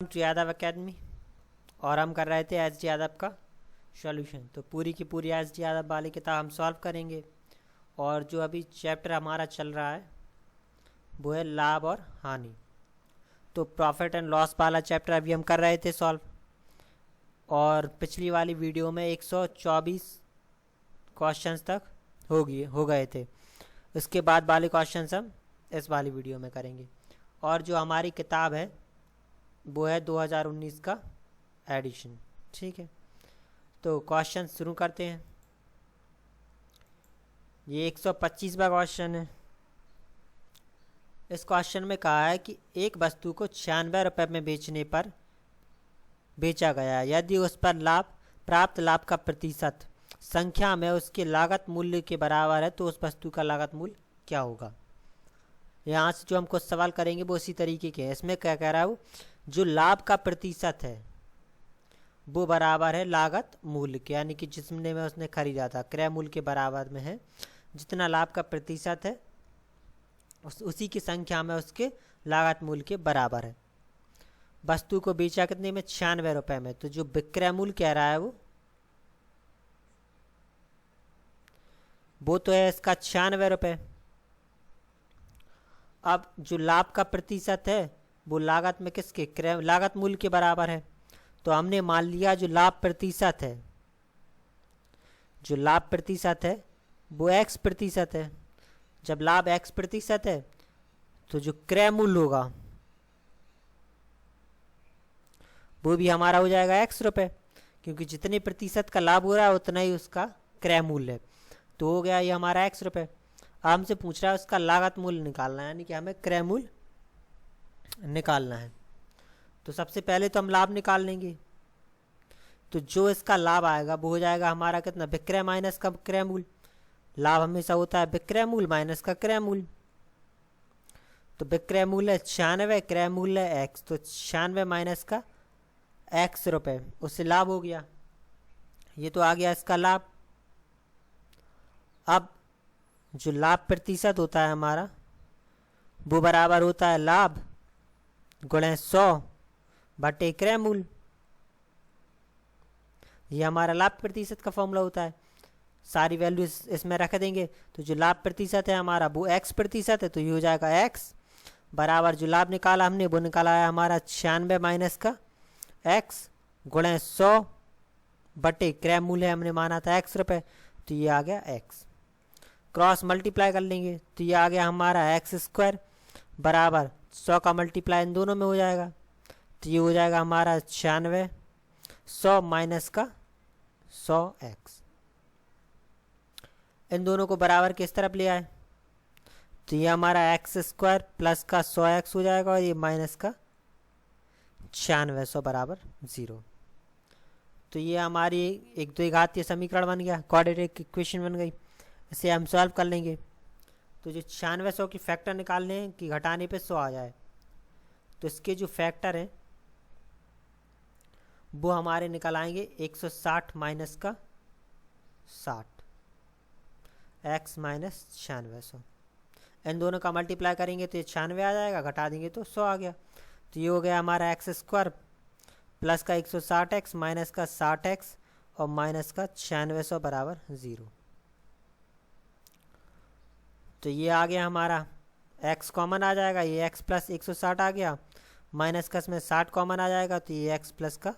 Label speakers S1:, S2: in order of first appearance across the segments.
S1: To Yadav academy. और हम कर रहे थे एस डी यादव का सॉल्यूशन। तो पूरी की पूरी एस डी यादव वाली किताब हम सॉल्व करेंगे। और जो अभी चैप्टर हमारा चल रहा है वो है लाभ और हानि। तो प्रॉफिट एंड लॉस वाला चैप्टर अभी हम कर रहे थे सॉल्व। और पिछली वाली वीडियो में 124 क्वेश्चंस तक हो गए थे। इसके बाद वाले क्वेश्चंस हम इस वाली वीडियो में करेंगे। और जो हमारी किताब है वो है 2019 का एडिशन। ठीक है, तो क्वेश्चन शुरू करते हैं। ये 125वां क्वेश्चन है। इस क्वेश्चन में कहा है कि एक वस्तु को 96 रुपये में बेचने पर बेचा गया है। यदि उस पर प्राप्त लाभ का प्रतिशत संख्या में उसके लागत मूल्य के बराबर है तो उस वस्तु का लागत मूल्य क्या होगा। यहाँ से जो हम कुछ सवाल करेंगे वो उसी तरीके के हैं। इसमें क्या कह रहा हूँ, जो लाभ का प्रतिशत है वो बराबर है लागत मूल्य के, यानी कि जिसने में उसने खरीदा था क्रय मूल्य के बराबर में है। जितना लाभ का प्रतिशत है उसी की संख्या में उसके लागत मूल्य के बराबर है। वस्तु को बेचा कितने में, 96 रुपये में। तो जो विक्रय मूल्य कह रहा है वो तो है इसका 96 रुपये। अब जो लाभ का प्रतिशत है वो लागत में किसके, लागत मूल्य के बराबर है। तो हमने मान लिया जो लाभ प्रतिशत है वो x प्रतिशत है। जब लाभ x प्रतिशत है तो जो क्रय मूल्य होगा वो भी हमारा हो जाएगा x रुपये, क्योंकि जितने प्रतिशत का लाभ हो रहा है उतना ही उसका क्रय मूल्य है। तो हो गया ये हमारा x रुपये। हमसे पूछ रहा है उसका लागत मूल्य निकालना है, यानी कि हमें क्रय मूल्य निकालना है। तो सबसे पहले तो हम लाभ निकाल लेंगे। तो जो इसका लाभ आएगा वो हो जाएगा हमारा कितना, विक्रय माइनस का क्रय मूल्य। लाभ हमेशा होता है विक्रय मूल्य माइनस का क्रय मूल्य। तो विक्रय मूल्य है 96, क्रय मूल्य है x। तो 96 माइनस का x रुपये, उससे लाभ हो गया। ये तो आ गया इसका लाभ। अब जो लाभ प्रतिशत होता है हमारा वो बराबर होता है लाभ गुणे 100 बटे क्रय मूल्य। ये हमारा लाभ प्रतिशत का फॉर्मूला होता है। सारी वैल्यू इसमें रख देंगे। तो जो लाभ प्रतिशत है हमारा वो x प्रतिशत है, तो ये हो जाएगा x बराबर जो लाभ निकाला हमने वो निकाला है हमारा 96 माइनस का x गुणे 100 बटे क्रय मूल्य हमने माना था x रुपये। तो ये आ गया x। क्रॉस मल्टीप्लाई कर लेंगे तो ये आ गया हमारा x² बराबर 100 का मल्टीप्लाई इन दोनों में हो जाएगा। तो ये हो जाएगा हमारा 96 100 माइनस का 100x। इन दोनों को बराबर किस तरफ ले आए तो ये हमारा x² प्लस का 100x हो जाएगा और ये माइनस का 96 100 बराबर 0। तो ये हमारी एक दो घातीय समीकरण बन गया, क्वाड्रेटिक इक्वेशन बन गई। इसे हम सॉल्व कर लेंगे। तो जो 96 100 की फैक्टर निकालने हैं कि घटाने पे 100 आ जाए, तो इसके जो फैक्टर हैं वो हमारे निकल आएंगे 160 माइनस का 60 x माइनस 96 100। इन दोनों का मल्टीप्लाई करेंगे तो ये 96 आ जाएगा, घटा देंगे तो 100 आ गया। तो ये हो गया हमारा x² प्लस का 160x माइनस का 60x और माइनस का 96 100 बराबर 0। तो ये आ गया हमारा x कॉमन आ जाएगा, ये x प्लस 160 आ गया, माइनस का इसमें 60 कॉमन आ जाएगा तो ये x प्लस का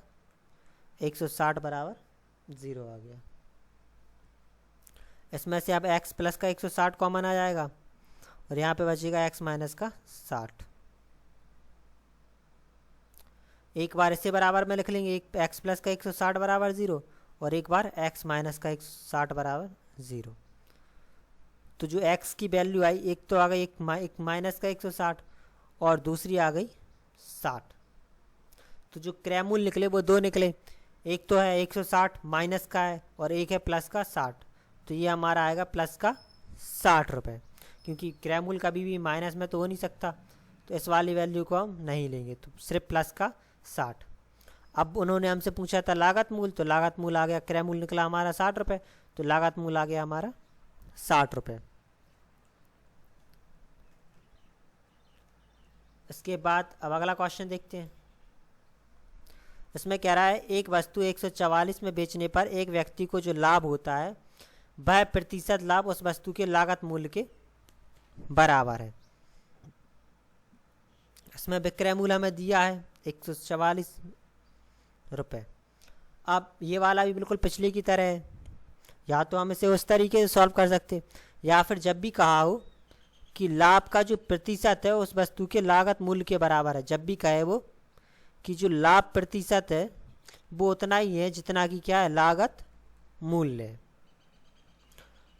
S1: 160 बराबर 0 आ गया। इसमें से अब x प्लस का 160 कॉमन आ जाएगा और यहाँ पे बचेगा x माइनस का 60। एक बार इससे बराबर में लिख लेंगे, एक x प्लस का 160 बराबर 0 और एक बार x माइनस का 160 बराबर 0। तो जो x की वैल्यू आई, एक तो आ गई एक माइनस का 160 और दूसरी आ गई 60। तो जो क्रय मूल्य निकले वो दो निकले, एक तो है 160 माइनस का है और एक है प्लस का 60। तो ये हमारा आएगा प्लस का 60 रुपये, क्योंकि क्रय मूल्य कभी भी माइनस में तो हो नहीं सकता। तो इस वाली वैल्यू को हम नहीं लेंगे, तो सिर्फ प्लस का 60। अब उन्होंने हमसे पूछा था लागत मूल्य, तो लागत मूल्य आ गया, क्रय मूल्य निकला हमारा 60 रुपये, तो लागत मूल्य आ गया हमारा 60 रुपये। इसके बाद अब अगला क्वेश्चन देखते हैं। इसमें कह रहा है एक वस्तु 144 में बेचने पर एक व्यक्ति को जो लाभ होता है वह प्रतिशत लाभ उस वस्तु के लागत मूल्य के बराबर है। इसमें विक्रय मूल्य हमें दिया है 144 रुपये। अब ये वाला भी बिल्कुल पिछले की तरह है, या तो हम इसे उस तरीके से सॉल्व कर सकते, या फिर जब भी कहा हो कि लाभ का जो प्रतिशत है उस वस्तु के लागत मूल्य के बराबर है, जब भी कहे वो कि जो लाभ प्रतिशत है वो उतना ही है जितना कि क्या है लागत मूल्य है।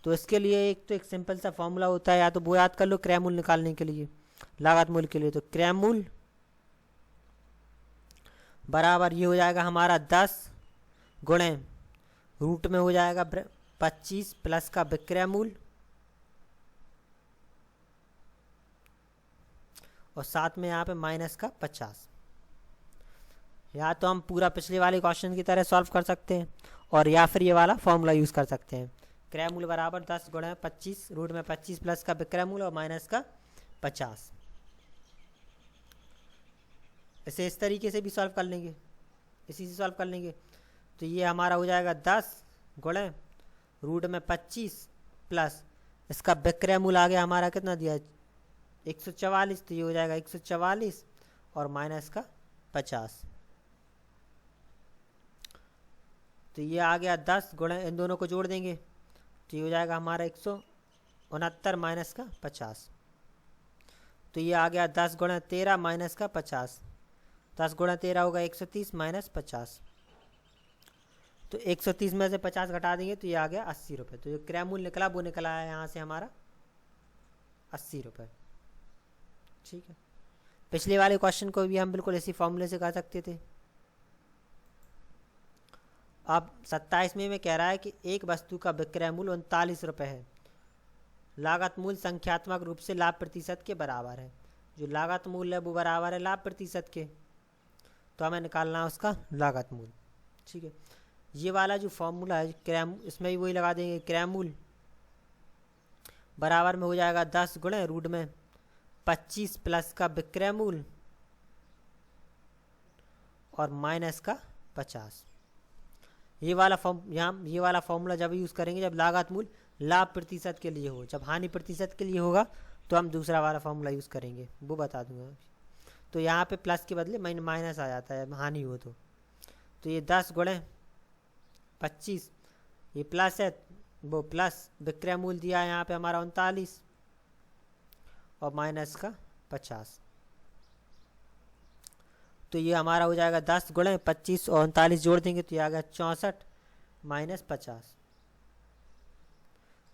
S1: तो इसके लिए एक सिंपल सा फॉर्मूला होता है, या तो वो याद कर लो क्रय मूल्य निकालने के लिए, लागत मूल्य के लिए। तो क्रय मूल्य बराबर ये हो जाएगा हमारा 10 गुणे रूट में हो जाएगा 25 प्लस का विक्रय मूल्य और साथ में यहाँ पे माइनस का 50। या तो हम पूरा पिछले वाले क्वेश्चन की तरह सॉल्व कर सकते हैं और या फिर ये वाला फॉर्मूला यूज़ कर सकते हैं। क्रय मूल्य बराबर 10 गुणे 25 रूट में 25 प्लस का विक्रय मूल्य और माइनस का 50। इसे इस तरीके से भी सॉल्व कर लेंगे, इसी से सॉल्व कर लेंगे। तो ये हमारा हो जाएगा 10 गुणे रूट में 25 प्लस इसका विक्रय मूल्य आ गया हमारा कितना दिया है 144, तो ये हो जाएगा 144 और माइनस का 50। तो ये आ गया 10 गुणे, इन दोनों को जोड़ देंगे तो ये हो जाएगा हमारा 169 माइनस का 50। तो ये आ गया 10 गुणे 13 माइनस का 50। 10 गुणा 13 होगा 130 माइनस 50। तो 130 में से 50 घटा देंगे तो ये आ गया 80 रुपये। तो जो क्रय मूल्य निकला वो निकला है यहाँ से हमारा 80 रुपये। ठीक है, पिछले वाले क्वेश्चन को भी हम बिल्कुल इसी फॉर्मूले से कर सकते थे। अब 27वें में कह रहा है कि एक वस्तु का विक्रय मूल्य 39 रुपये है, लागत मूल्य संख्यात्मक रूप से लाभ प्रतिशत के बराबर है। जो लागत मूल्य है वो बराबर है लाभ प्रतिशत के, तो हमें निकालना है उसका लागत मूल्य। ठीक है, ये वाला जो फॉर्मूला है क्रय, इसमें भी वही लगा देंगे, क्रय मूल्य बराबर में हो जाएगा 10 गुणे रूट में 25 प्लस का विक्रय मूल्य और माइनस का 50। ये वाला ये वाला फॉर्मूला जब यूज़ करेंगे जब लागत मूल्य लाभ प्रतिशत के लिए हो, जब हानि प्रतिशत के लिए होगा तो हम दूसरा वाला फॉर्मूला यूज़ करेंगे, वो बता दूंगा। तो यहाँ पे प्लस के बदले माइनस आ जाता है हानि हो तो ये 10 गुणे 25 ये प्लस है, वो प्लस विक्रय मूल्य दिया है यहाँ पे हमारा 39 और माइनस का 50। तो ये हमारा हो जाएगा 10 गुणे 25 और 39 जोड़ देंगे तो ये आ गया 64 माइनस 50।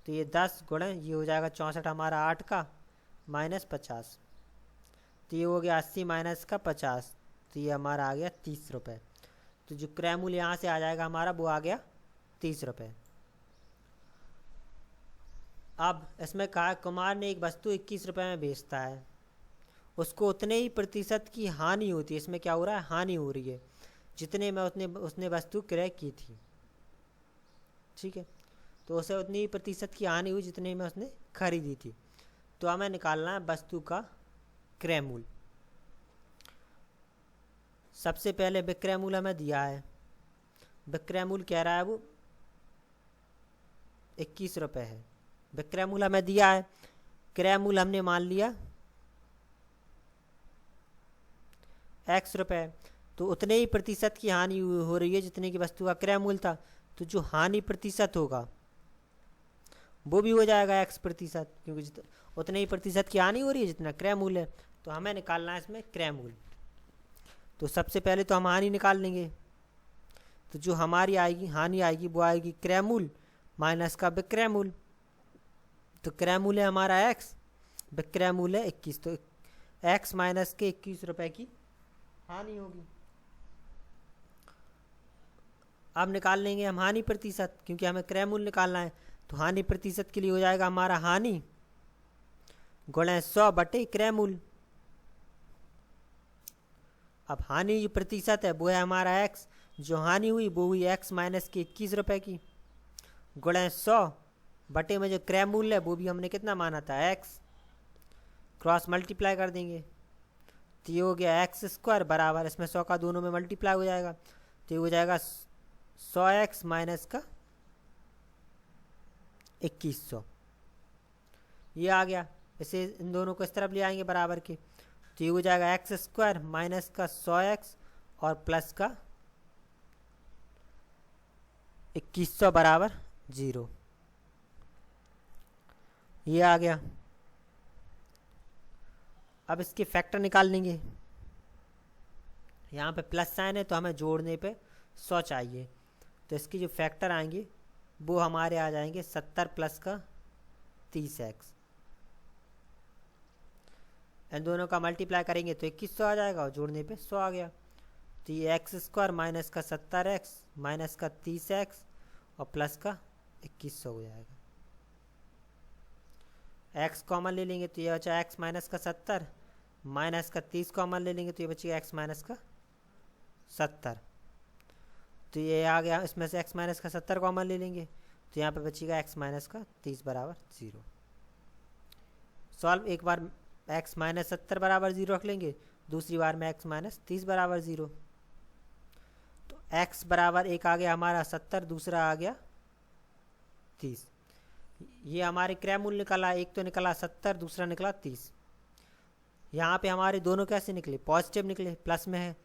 S1: तो ये 10 गुणे ये हो जाएगा 64 हमारा 8 का माइनस 50। तो ये हो गया 80 माइनस का 50, तो ये हमारा आ गया 30 रुपये। तो जो क्रय मूल्य यहाँ से आ जाएगा हमारा वो आ गया 30 रुपये। अब इसमें कहा कुमार ने एक वस्तु 21 रुपये में बेचता है, उसको उतने ही प्रतिशत की हानि होती है। इसमें क्या हो रहा है, हानि हो रही है जितने में उसने वस्तु क्रय की थी। ठीक है, तो उसे उतनी ही प्रतिशत की हानि हुई जितने में उसने खरीदी थी। तो हमें निकालना है वस्तु का क्रय मूल्य। सबसे पहले विक्रय मूल्य हमें दिया है, विक्रय मूल्य कह रहा है वो 21 रुपये है, विक्रय मूल्य हमें दिया है। क्रय मूल्य हमने मान लिया x रुपये, तो उतने ही प्रतिशत की हानि हो रही है जितने की वस्तु का क्रय मूल्य था। तो जो हानि प्रतिशत होगा वो भी हो जाएगा x प्रतिशत, क्योंकि उतने ही प्रतिशत की हानि हो रही है जितना क्रय मूल्य है। तो हमें निकालना है इसमें क्रय मूल्य। तो सबसे पहले तो हम हानि निकाल लेंगे, तो जो हमारी आएगी हानि आएगी वो आएगी क्रय मूल्य माइनस का विक्रय मूल्य। तो क्रय मूल्य हमारा x, विक्रय मूल्य 21, तो x माइनस के 21 रुपये की हानि होगी। अब निकाल लेंगे हम हानि प्रतिशत, क्योंकि हमें क्रय मूल्य निकालना है। तो हानि प्रतिशत के लिए हो जाएगा हमारा हानि गुणे 100 बटे क्रय मूल्य। अब हानि जो प्रतिशत है वो है हमारा x, जो हानि हुई वो हुई x माइनस के 21 रुपये की गुणे 100 बटे में जो क्रय मूल्य है वो भी हमने कितना माना था x, क्रॉस मल्टीप्लाई कर देंगे तो ये हो गया एक्स स्क्वायर बराबर, इसमें 100 का दोनों में मल्टीप्लाई हो जाएगा, तो ये हो जाएगा 100x माइनस का 2100, ये आ गया। इसे इन दोनों को इस तरफ ले आएंगे बराबर के, तो ये हो जाएगा एक्स स्क्वायर माइनस का 100x और प्लस का 2100 बराबर 0, ये आ गया। अब इसके फैक्टर निकाल लेंगे, यहाँ पे प्लस साइन है तो हमें जोड़ने पे 100 चाहिए, तो इसकी जो फैक्टर आएंगे वो हमारे आ जाएंगे 70 प्लस का 30x, इन दोनों का मल्टीप्लाई करेंगे तो 2100 आ जाएगा और जोड़ने पे 100 आ गया। तो ये एक्स स्क्वायर माइनस का 70x माइनस का 30x और प्लस का 2100 हो जाएगा। x कॉमन ले लेंगे तो ये बचा x माइनस का 70 माइनस का 30 कॉमन ले लेंगे तो ये बचेगा x माइनस का 70, तो ये आ गया। इसमें से x माइनस का 70 कॉमन ले लेंगे तो यहाँ पे बचेगा x माइनस का 30 बराबर 0। सॉल्व, एक बार x माइनस 70 बराबर 0 रख लेंगे, दूसरी बार में x माइनस 30 बराबर 0, तो x बराबर एक आ गया हमारा 70, दूसरा आ गया 30। ये हमारे क्रय मूल्य निकला, एक तो निकला 70, दूसरा निकला 30। यहाँ पे हमारे दोनों कैसे निकले, पॉजिटिव निकले, प्लस में है,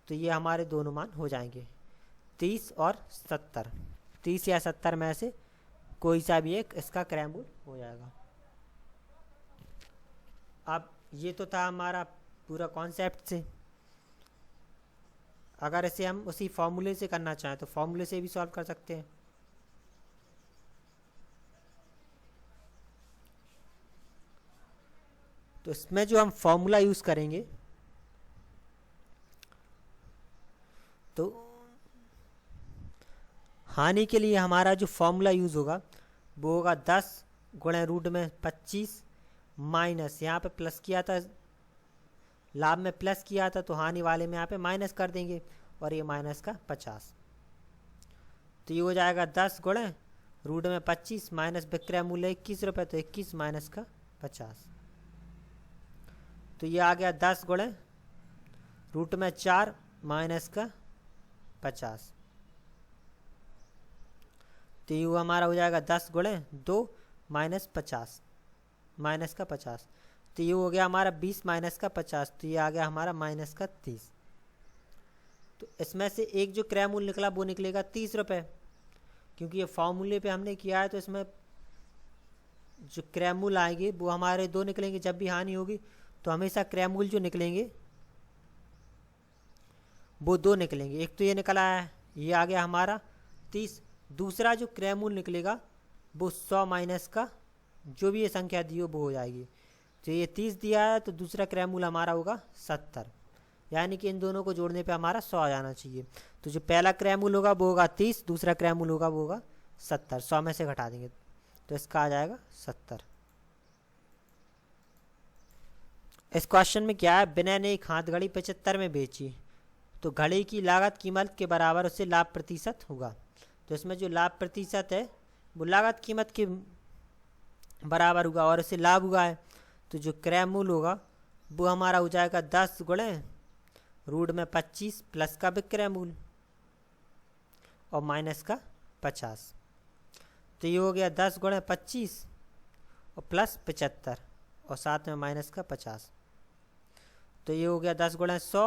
S1: तो ये हमारे दोनों मान हो जाएंगे 30 और 70। 30 या 70 में से कोई सा भी एक इसका क्रय मूल्य हो जाएगा। अब ये तो था हमारा पूरा कॉन्सेप्ट से। अगर इसे हम उसी फॉर्मूले से करना चाहें तो फॉर्मूले से भी सॉल्व कर सकते हैं। तो इसमें जो हम फॉर्मूला यूज़ करेंगे तो हानि के लिए हमारा जो फॉर्मूला यूज़ होगा वो होगा 10 गुणे रूट में 25 माइनस, यहाँ पे प्लस किया था, लाभ में प्लस किया था तो हानि वाले में यहाँ पे माइनस कर देंगे, और ये माइनस का 50, तो ये हो जाएगा 10 गुणे रूट में 25 माइनस विक्रय मूल्य 21 रुपये, तो 21 माइनस का 50, तो ये आ गया 10 गुणे रूट में 4 माइनस का 50, तो ये हमारा हो जाएगा 10 गुणे 2 माइनस 50 माइनस का 50, तो ये हो गया हमारा 20 माइनस का 50, तो ये आ गया हमारा माइनस का 30। तो इसमें से एक जो क्रय मूल्य निकला वो निकलेगा 30 रुपये, क्योंकि ये फॉर्मूले पे हमने किया है, तो इसमें जो क्रय मूल्य आएंगे वो हमारे दो निकलेंगे। जब भी हानि होगी तो हमेशा क्रय मूल्य जो निकलेंगे वो दो निकलेंगे। एक तो ये निकला है, ये आ गया हमारा 30, दूसरा जो क्रय मूल्य निकलेगा वो 100 माइनस का जो भी ये संख्या दी हो वो हो जाएगी। तो ये 30 दिया है तो दूसरा क्रय मूल्य हमारा होगा 70, यानी कि इन दोनों को जोड़ने पे हमारा 100 आ जाना चाहिए। तो जो पहला क्रय मूल्य होगा वो होगा 30, दूसरा क्रय मूल्य होगा वो होगा 70, 100 में से घटा देंगे तो इसका आ जाएगा 70। इस क्वेश्चन में क्या है, विनय ने एक हाथ घड़ी 75 में बेची, तो घड़ी की लागत कीमत के बराबर उससे लाभ प्रतिशत होगा। तो इसमें जो लाभ प्रतिशत है वो लागत कीमत के बराबर होगा और इससे लाभ हुआ है, तो जो क्रय मूल्य होगा वो हमारा हो जाएगा 10 गुणे रूट में 25 प्लस का विक्रय मूल्य और माइनस का 50, तो ये हो गया 10 गुणे 25 और प्लस 75 और साथ में माइनस का 50, तो ये हो गया 10 गुणे 100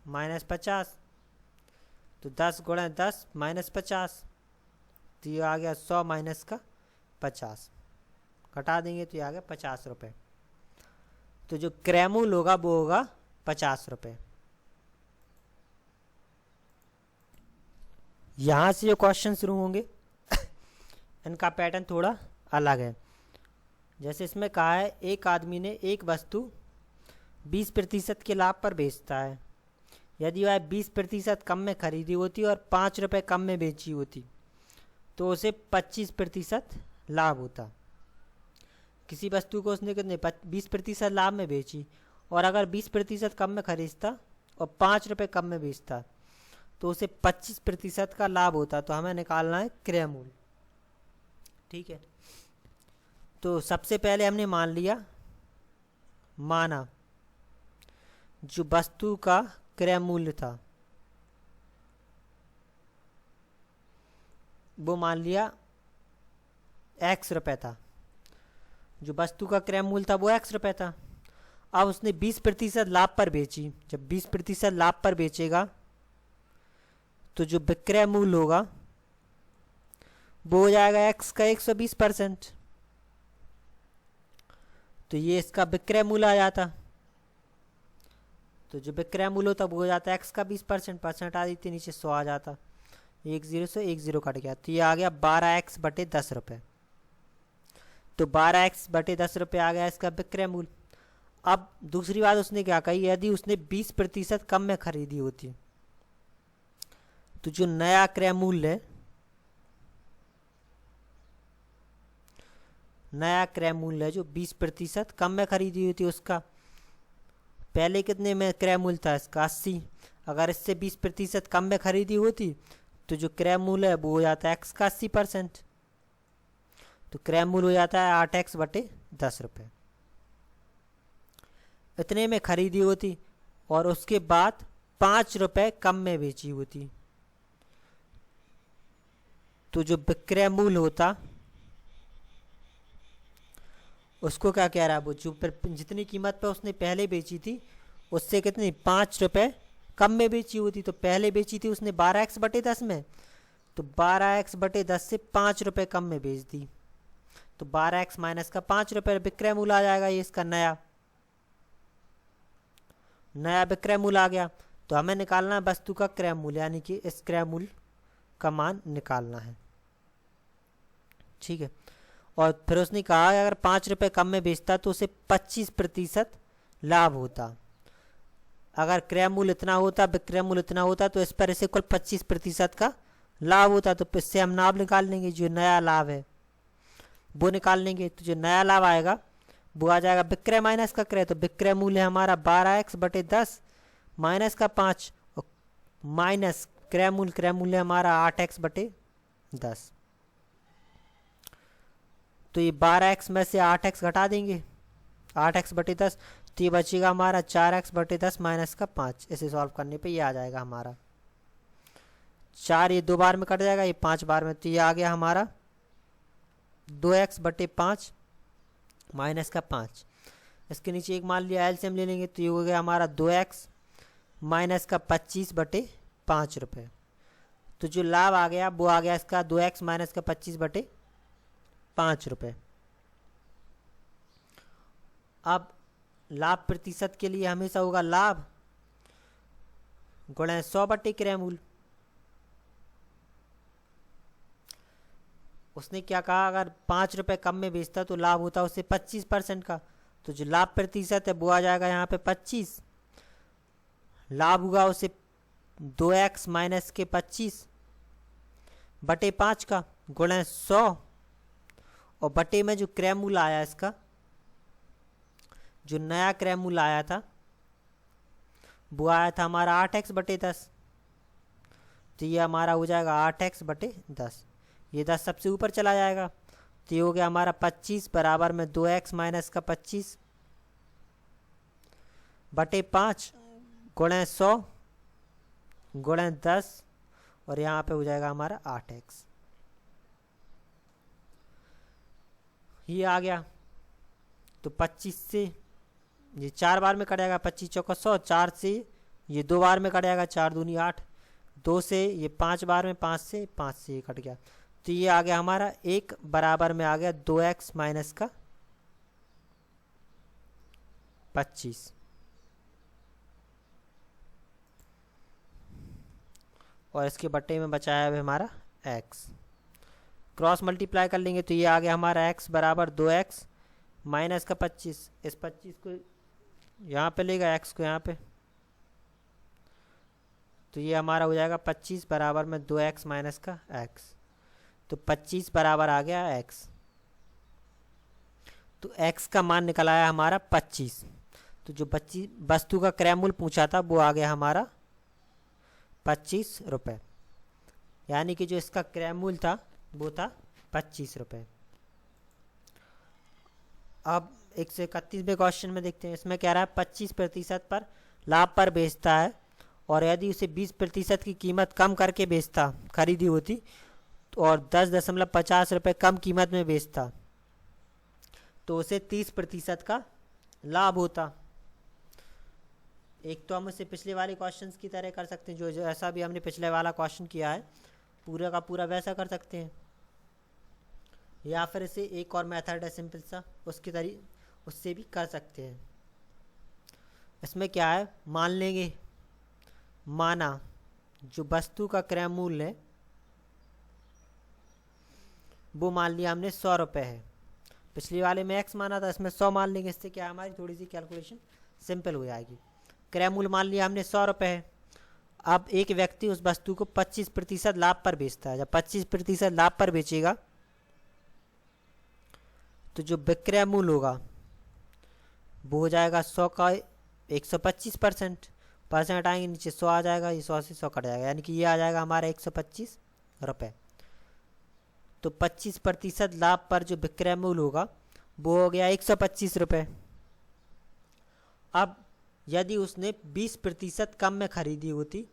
S1: माइनस 50, तो 10 गुणे 10 माइनस 50, तो ये आ गया 100 माइनस का 50, घटा देंगे तो ये आ गया 50 रुपये। तो जो क्रय मूल्य होगा वो होगा 50 रुपये। यहाँ से जो क्वेश्चन शुरू होंगे इनका पैटर्न थोड़ा अलग है। जैसे इसमें कहा है एक आदमी ने एक वस्तु 20% के लाभ पर बेचता है। यदि वह 20% कम में खरीदी होती और 5 रुपये कम में बेची होती तो उसे 25% लाभ होता। किसी वस्तु को उसने कितने 20% लाभ में बेची, और अगर 20% कम में खरीदता और 5 रुपये कम में बेचता तो उसे 25% का लाभ होता। तो हमें निकालना है क्रय मूल्य, ठीक है। तो सबसे पहले हमने माना जो वस्तु का क्रय मूल्य था वो मान लिया x रुपये था, जो वस्तु का क्रय मूल्य था वो x रुपये था। अब उसने 20% लाभ पर बेची। जब 20% लाभ पर बेचेगा तो जो विक्रय मूल्य होगा वो हो जाएगा x का 120%। तो ये इसका विक्रय मूल्य आ जाता। तो जो विक्रय मूल्य होता वो हो जाता x का 20%, परसेंट आ देती नीचे 100 आ जाता। 10 से 10 कट गया तो ये आ गया 12x बटे 10 रुपये। तो 12x बटे 10 रुपये आ गया इसका विक्रय मूल्य। अब दूसरी बात उसने क्या कही, यदि उसने 20% कम में खरीदी होती तो जो नया क्रय मूल्य है, नया क्रय मूल्य है जो 20% कम में खरीदी होती उसका, पहले कितने में क्रय मूल्य था इसका 80, अगर इससे 20% कम में खरीदी होती तो जो क्रय मूल्य है वो हो जाता है x का 80%। तो क्रय मूल्य हो जाता है 8x बटे 10 रुपये। इतने में खरीदी होती और उसके बाद 5 रुपये कम में बेची होती तो जो विक्रय मूल्य होता उसको क्या कह रहा है, वो जो जितनी कीमत पे उसने पहले बेची थी उससे कितनी 5 रुपये कम में बेची होती। तो पहले बेची थी उसने 12x बटे 10 में, तो 12x बटे 10 से 5 रुपये कम में बेच दी तो 12x माइनस का 5 रुपये विक्रय मूल्य आ जाएगा। ये इसका नया विक्रय मूल्य आ गया। तो हमें निकालना है वस्तु का क्रय मूल्य, यानी कि इस क्रय मूल्य का मान निकालना है। ठीक है। और फिर उसने कहा अगर 5 रुपये कम में बेचता तो उसे 25% लाभ होता। अगर क्रय मूल्य इतना होता, विक्रय मूल्य इतना होता तो इस पर इसे कुल 25% का लाभ होता। तो इससे हम लाभ निकाल लेंगे, जो नया लाभ है वो निकाल लेंगे। तो जो नया लाभ आएगा वो आ जाएगा विक्रय माइनस का क्रय। तो विक्रय मूल्य हमारा 12x बटे 10 माइनस का 5 और माइनस क्रय मूल्य हमारा 8x बटे 10। तो ये 12x में से 8x घटा देंगे, 8x बटे 10, तो ये बचेगा हमारा 4x बटे 10 माइनस का 5। इसे सॉल्व करने पे ये आ जाएगा हमारा 4, ये 2 बार में कट जाएगा, ये 5 बार में, तो ये आ गया हमारा 2x बटे 5 माइनस का 5। इसके नीचे एक मान लिया एलसीएम ले लेंगे तो ये हो गया हमारा 2x माइनस का 25 बटे 5 रुपये। तो जो लाभ आ गया वो आ गया इसका 2x माइनस का 25 बटे 5 रुपये। अब लाभ प्रतिशत के लिए हमेशा होगा लाभ गुणा 100 बटे क्रय मूल्य। उसने क्या कहा, अगर 5 रुपये कम में बेचता तो लाभ होता उससे 25% का। तो जो लाभ प्रतिशत है वो आ जाएगा यहाँ पे 25। लाभ होगा उसे 2x माइनस के 25 बटे 5 का गुणा 100 और बटे में जो क्रय मूल्य आया इसका, जो नया क्रय मूल्य आया था वो आया था हमारा 8x बटे 10। तो ये हमारा हो जाएगा 8x बटे 10। ये 10 सबसे ऊपर चला जाएगा तो ये हो गया हमारा 25 बराबर में 2x माइनस का 25 बटे 5 गुणा 100 गुणा 10 और यहाँ पे हो जाएगा हमारा 8x। ये आ गया। तो 25 से ये 4 बार में कट जाएगा, 25 चौका 100, 4 से ये 2 बार में कट जाएगा, 4 दूनी 8, 2 से ये 5 बार में, 5 से ये कट गया। तो ये आ गया हमारा 1 बराबर में आ गया 2x माइनस का 25 और इसके बट्टे में बचाया है हमारा x। क्रॉस मल्टीप्लाई कर लेंगे तो ये आ गया हमारा x बराबर 2x माइनस का 25। इस 25 को यहाँ पे लेगा, x को यहाँ पे, तो ये हमारा हो जाएगा 25 बराबर में 2x माइनस का x। तो 25 बराबर आ गया x। तो x का मान निकल आया हमारा 25। तो जो वस्तु का क्रय मूल्य पूछा था वो आ गया हमारा 25 रुपये, यानी कि जो इसका क्रय मूल्य था वो था 25 रुपये। अब 131वें क्वेश्चन में देखते हैं। इसमें कह रहा है 25% पर लाभ पर बेचता है और यदि उसे 20% की कीमत कम करके बेचता खरीदी होती और 10.50 रुपये कम कीमत में बेचता तो उसे 30% का लाभ होता। एक तो हम इसे पिछले वाले क्वेश्चंस की तरह कर सकते हैं, जो ऐसा भी हमने पिछले वाला क्वेश्चन किया है पूरा का पूरा वैसा कर सकते हैं, या फिर इसे एक और मेथड है सिंपल सा उससे भी कर सकते हैं। इसमें क्या है, मान लेंगे माना जो वस्तु का क्रय मूल्य है वो मान लिया हमने 100 रुपये है। पिछले वाले में x माना था, इसमें 100 मान लेंगे। इससे क्या हमारी थोड़ी सी कैलकुलेशन सिंपल हो जाएगी। क्रय मूल्य मान लिया हमने 100 रुपये है। अब एक व्यक्ति उस वस्तु को 25% लाभ पर बेचता है। जब 25% लाभ पर बेचेगा तो जो विक्रय मूल्य होगा वो हो जाएगा 100 का 125%। परसेंट हटाएंगे नीचे 100 आ जाएगा, ये 100 से 100 कट जाएगा, यानी कि ये आ जाएगा हमारा 125 रुपये। तो 25% लाभ पर जो विक्रय मूल्य होगा वो हो गया 125 रुपये। अब यदि उसने 20% कम में खरीदी होती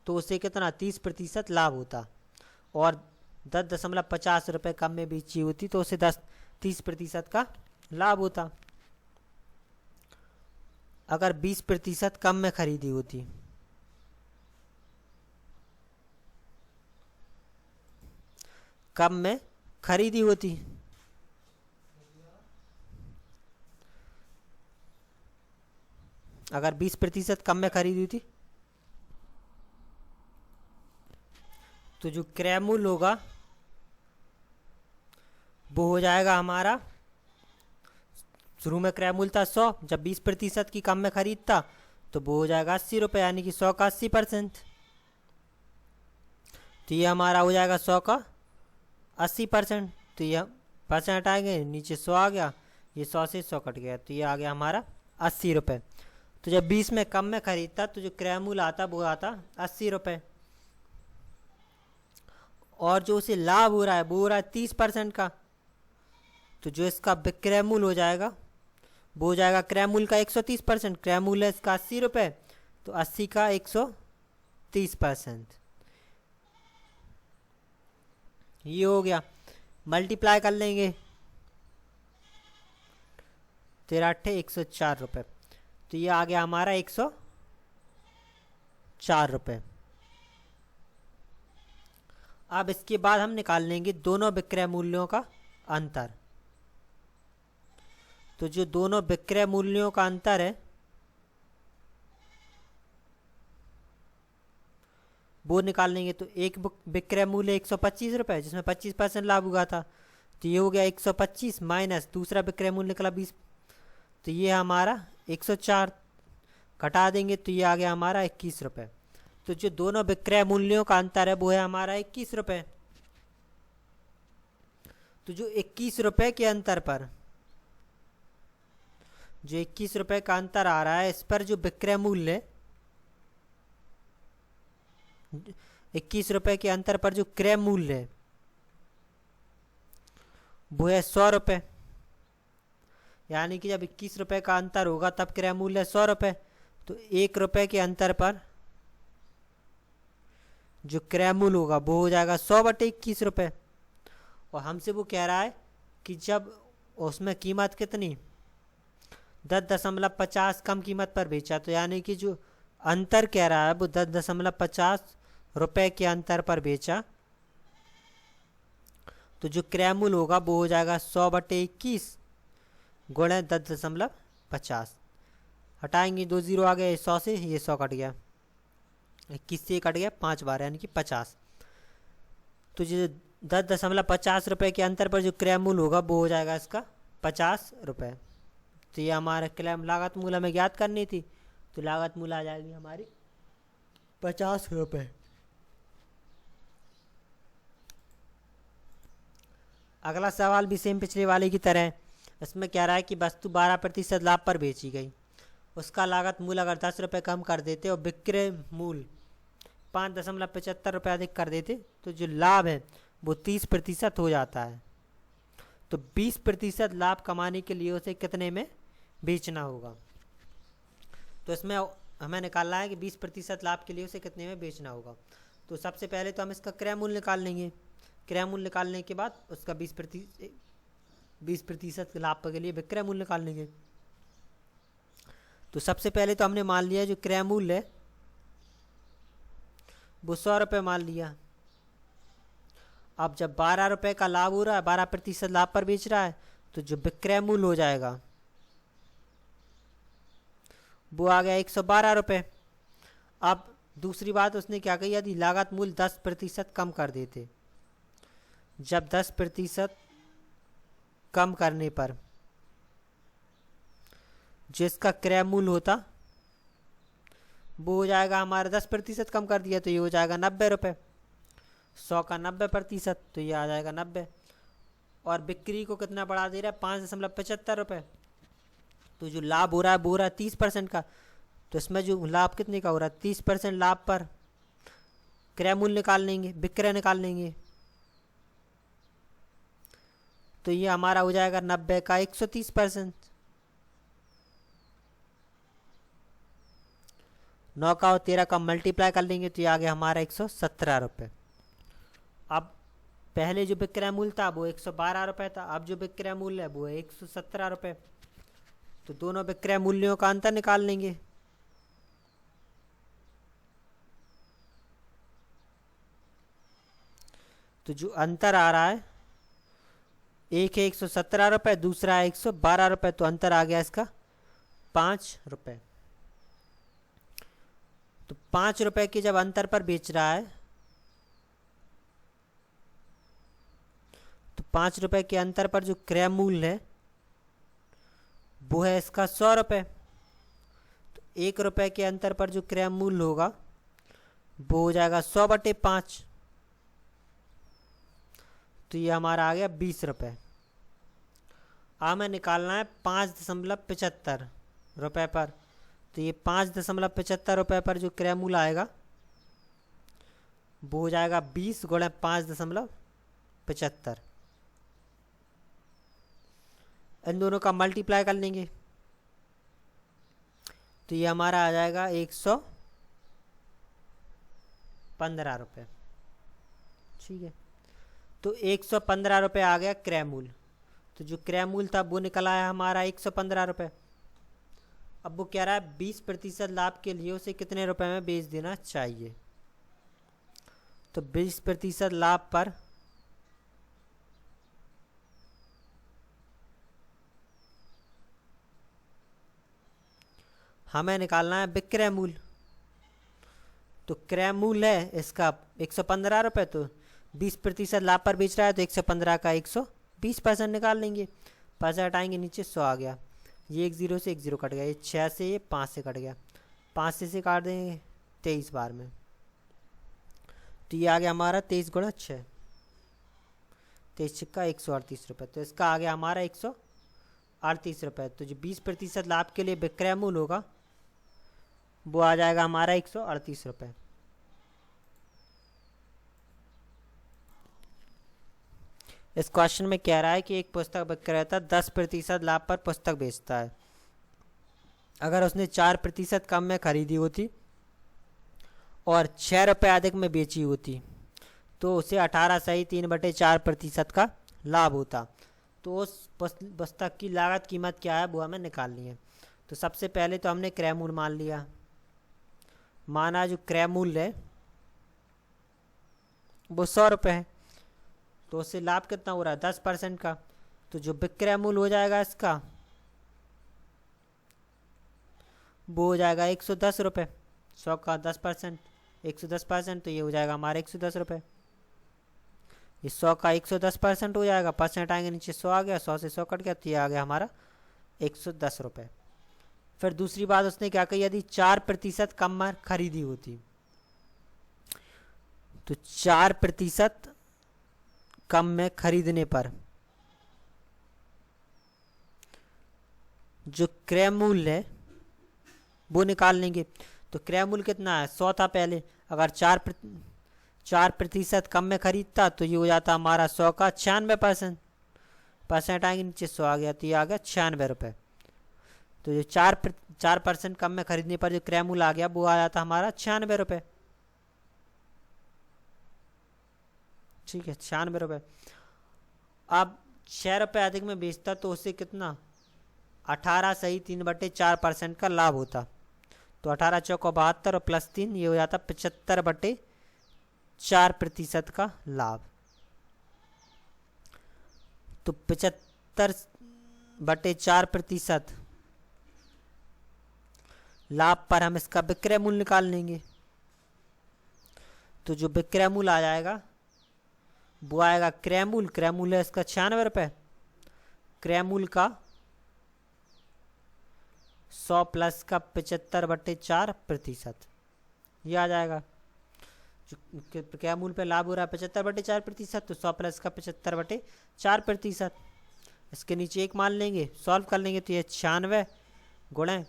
S1: तो उसे कितना 30% लाभ होता, और 10.50 रुपये कम में बेची होती तो उसे 30% का लाभ होता। अगर 20% कम में खरीदी होती अगर 20% कम में खरीदी होती तो जो क्रय मूल्य होगा वो हो जाएगा हमारा, शुरू में क्रय मूल्य था 100, जब 20% की कम में खरीदता तो वो हो जाएगा 80 रुपये, यानी कि 100 का 80%। तो ये हमारा हो जाएगा 100 का 80%। तो ये परसेंट हटाएंगे नीचे 100 आ गया, ये 100 से 100 कट गया, तो ये आ गया हमारा 80 रुपये। तो जब 20 में कम में खरीदता तो जो क्रय मूल्य आता वो आता 80 रुपये, और जो उसे लाभ हो रहा है वो हो रहा है 30% का। तो जो इसका विक्रय मूल्य हो जाएगा वो हो जाएगा क्रय मूल्य का 130%। क्रय मूल्य इसका 80 रुपये, तो 80 का 130%, ये हो गया। मल्टीप्लाई कर लेंगे 13 8 104 रुपये, तो ये आ गया हमारा 104 रुपये। अब इसके बाद हम निकाल लेंगे दोनों विक्रय मूल्यों का अंतर। तो जो दोनों विक्रय मूल्यों का अंतर है वो निकाल लेंगे। तो एक विक्रय मूल्य 125 रुपये जिसमें 25% लाभ हुआ था, तो ये हो गया 125 माइनस दूसरा विक्रय मूल्य निकला 20, तो ये हमारा 104 घटा देंगे तो ये आ गया हमारा 21 रुपये। तो जो दोनों विक्रय मूल्यों का अंतर है वो है हमारा 21 रुपये। तो जो 21 रुपये के अंतर पर जो 21 रुपये का अंतर आ रहा है, इस पर जो विक्रय मूल्य 21 रुपये के अंतर पर जो क्रय मूल्य है वो है 100 रुपये। यानी कि जब 21 रुपये का अंतर होगा तब क्रय मूल्य 100 रुपये। तो 1 रुपये के अंतर पर जो क्रय मूल्य होगा वो हो जाएगा 100/21 रुपये। और हमसे वो कह रहा है कि जब उसमें कीमत कितनी 10.50 कम कीमत पर बेचा, तो यानी कि जो अंतर कह रहा है वो 10.50 रुपये के अंतर पर बेचा, तो जो क्रय मूल्य होगा वो हो जाएगा 100/21 गुणे 10.50। हटाएंगे 2 जीरो आ गए 100 से, ये 100 कट गया, 21 से कट गया 5 बार यानी कि 50। तो जो 10.50 रुपये के अंतर पर जो क्रय मूल्य होगा वो हो जाएगा इसका 50 रुपये। तो ये हमारा क्रय लागत मूल्य हमें ज्ञात करनी थी, तो लागत मूल्य आ जाएगी हमारी 50 रुपये। अगला सवाल भी सेम पिछले वाले की तरह है। इसमें कह रहा है कि वस्तु 12% लाभ पर बेची गई, उसका लागत मूल्य अगर 10 रुपये कम कर देते और विक्रय मूल्य 5.75 रुपये अधिक कर देते तो जो लाभ है वो 30% हो जाता है। तो 20% लाभ कमाने के लिए उसे कितने में बेचना होगा। तो इसमें हमें निकालना है कि 20% लाभ के लिए उसे कितने में बेचना होगा। तो सबसे पहले तो हम इसका क्रय मूल्य निकाल लेंगे। क्रय मूल्य निकालने के बाद उसका 20% लाभ के लिए विक्रय मूल्य निकाल लेंगे। तो सबसे पहले तो हमने मान लिया जो क्रय मूल्य है वो 100 रुपये मान लिया। अब जब 12 रुपये का लाभ हो रहा है, 12% लाभ पर बेच रहा है, तो जो विक्रय मूल्य हो जाएगा वो आ गया 112 रुपये। अब दूसरी बात उसने क्या कही, यदि लागत मूल्य 10% कम कर देते, जब 10% कम करने पर जिसका क्रय मूल्य होता वो हो जाएगा हमारा 10% कम कर दिया तो ये हो जाएगा 90 रुपये। 100 का 90% तो ये आ जाएगा 90। और बिक्री को कितना बढ़ा दे रहा है, 5.75 रुपये। तो जो लाभ हो रहा है वो हो रहा है 30% का। तो इसमें जो लाभ कितने का हो रहा है, 30% लाभ पर क्रय मूल्य निकाल लेंगे, विक्रय निकाल लेंगे। तो ये हमारा हो जाएगा 90 का 130%। 9 का और 13 का मल्टीप्लाई कर लेंगे तो ये आ गया हमारा 117 रुपये। अब पहले जो विक्रय मूल्य था वो 112 रुपये था, अब जो विक्रय मूल्य है वो है 117 रुपये। तो दोनों विक्रय मूल्यों का अंतर निकाल लेंगे। तो जो अंतर आ रहा है, एक है 117 रुपये, दूसरा है 112 रुपये, तो अंतर आ गया इसका 5 रुपये। तो 5 रुपये के जब अंतर पर बेच रहा है तो 5 रुपये के अंतर पर जो क्रय मूल्य है वो है इसका 100 रुपये। तो 1 रुपये के अंतर पर जो क्रय मूल्य होगा वो हो जाएगा 100/5। तो ये हमारा आ गया 20 रुपये। हमें निकालना है 5.75 रुपये पर। तो ये 5.75 रुपये पर जो क्रय मूल्य आएगा वो हो जाएगा 20 गुणे 5.75। इन दोनों का मल्टीप्लाई कर लेंगे तो ये हमारा आ जाएगा 115 रुपये। ठीक है, तो 115 रुपये आ गया क्रय मूल्य। तो जो क्रय मूल्य था वो निकला है हमारा 115 रुपये। अब वो कह रहा है 20% लाभ के लिए उसे कितने रुपए में बेच देना चाहिए। तो 20% लाभ पर हमें निकालना है विक्रय मूल्य। तो क्रय मूल्य है इसका 115 रुपये, तो 20% लाभ पर बेच रहा है तो 115 का 120% निकाल लेंगे। पैसा हटाएंगे नीचे 100 आ गया। ये 1 0 से 1 0 कट गया, ये 6 से ये 5 से कट गया, 5 से काट देंगे 23 बार में। तो ये आ गया हमारा 23 गुणा 6, 23 छक्का 138 रुपये। तो इसका आ गया हमारा 138 रुपये। तो जो 20% लाभ के लिए विक्रय मूल्य होगा वो आ जाएगा हमारा 138 रुपये। इस क्वेश्चन में कह रहा है कि एक पुस्तक विक्रेता 10% लाभ पर पुस्तक बेचता है। अगर उसने 4% कम में खरीदी होती और 6 रुपये अधिक में बेची होती तो उसे 18.3/4% का लाभ होता। तो उस पुस्तक की लागत कीमत क्या है वो हमें निकालनी है। तो सबसे पहले तो हमने क्रय मूल्य मान लिया। माना जो क्रय मूल्य है वो 100 रुपये है, तो उससे लाभ कितना हो रहा है 10% का। तो जो विक्रय मूल्य हो जाएगा इसका वो हो जाएगा 110 रुपये। 100 का 10% 110%, तो ये हो जाएगा हमारा 110 रुपये। ये 100 का 110% हो जाएगा, परसेंट आएंगे नीचे 100 आ गया, 100 से 100 कट गया तो ये आ गया हमारा 110 रुपये। फिर दूसरी बात उसने क्या कही, यदि 4% कम में खरीदी होती तो 4% कम में खरीदने पर जो क्रय मूल्य है वो निकाल लेंगे। तो क्रय मूल्य कितना है 100 था पहले, अगर 4% कम में खरीदता तो ये हो जाता हमारा 100 का 96%। परसेंट आएंगे नीचे 100 आ गया तो ये आ गया 96 रुपये। तो जो 4% कम में खरीदने पर जो क्रय मूल्य आ गया वो आ जाता हमारा 96 रुपये। ठीक है, 96 रुपये। अब 6 रुपये अधिक में बेचता तो उससे कितना 18 सही 3/4% का लाभ होता। तो 18 चौको 72 और +3 ये हो जाता 75/4% का लाभ। तो 75/4% लाभ पर हम इसका विक्रय मूल्य निकाल लेंगे। तो जो विक्रय मूल्य आ जाएगा वो आएगा क्रय मूल्य है इसका 96 रुपये। क्रय मूल्य का 100 प्लस का 75/4%, ये आ जाएगा। जो क्रय मूल्य पे लाभ हो रहा है 75/4%, तो 100 प्लस का 75/4%। इसके नीचे एक मान लेंगे, सॉल्व कर लेंगे तो ये 96 गुणे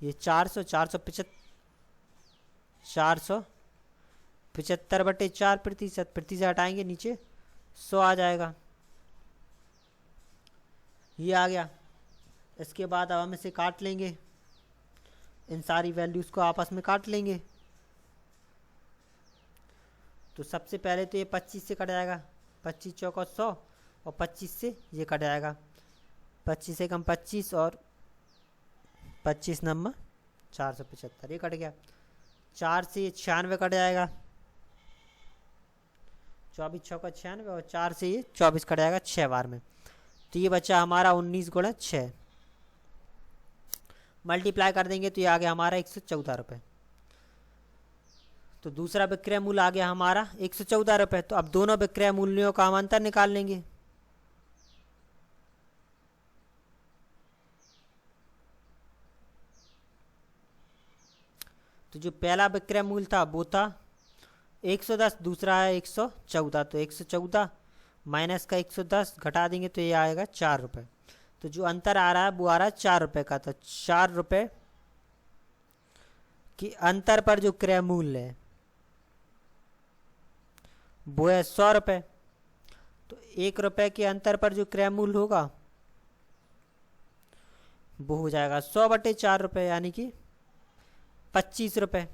S1: ये 475/4%, प्रतिशत हटाएंगे नीचे 100 आ जाएगा। ये आ गया। इसके बाद अब हम इसे काट लेंगे, इन सारी वैल्यूज़ को आपस में काट लेंगे। तो सबसे पहले तो ये 25 से कट जाएगा, 25 चौका 100 और 25 से ये कट जाएगा, 25 से कम 25 और 25 नंबर 475, ये कट गया। 4 से ये 96 कट जाएगा, 24 चौका 96 और 4 से ये 24 कट जाएगा 6 बार में। तो ये बचा हमारा 19 गुणा 6, मल्टीप्लाई कर देंगे तो ये आ गया हमारा 114 रुपये। तो दूसरा विक्रय मूल्य आ गया हमारा 114 रुपये। तो अब दोनों विक्रय मूल्यों का हम अंतर निकाल लेंगे। तो जो पहला विक्रय मूल्य था वो था 110, दूसरा है 114। तो 114 माइनस का 110 घटा देंगे तो ये आएगा 4 रुपये। तो जो अंतर आ रहा है वो आ रहा है 4 रुपये का। तो 4 रुपये कि अंतर पर जो क्रय मूल्य है वो है 100 रुपये। तो 1 रुपये के अंतर पर जो क्रय मूल्य होगा वो हो जाएगा 100/4 रुपये, यानी कि 25 रुपये।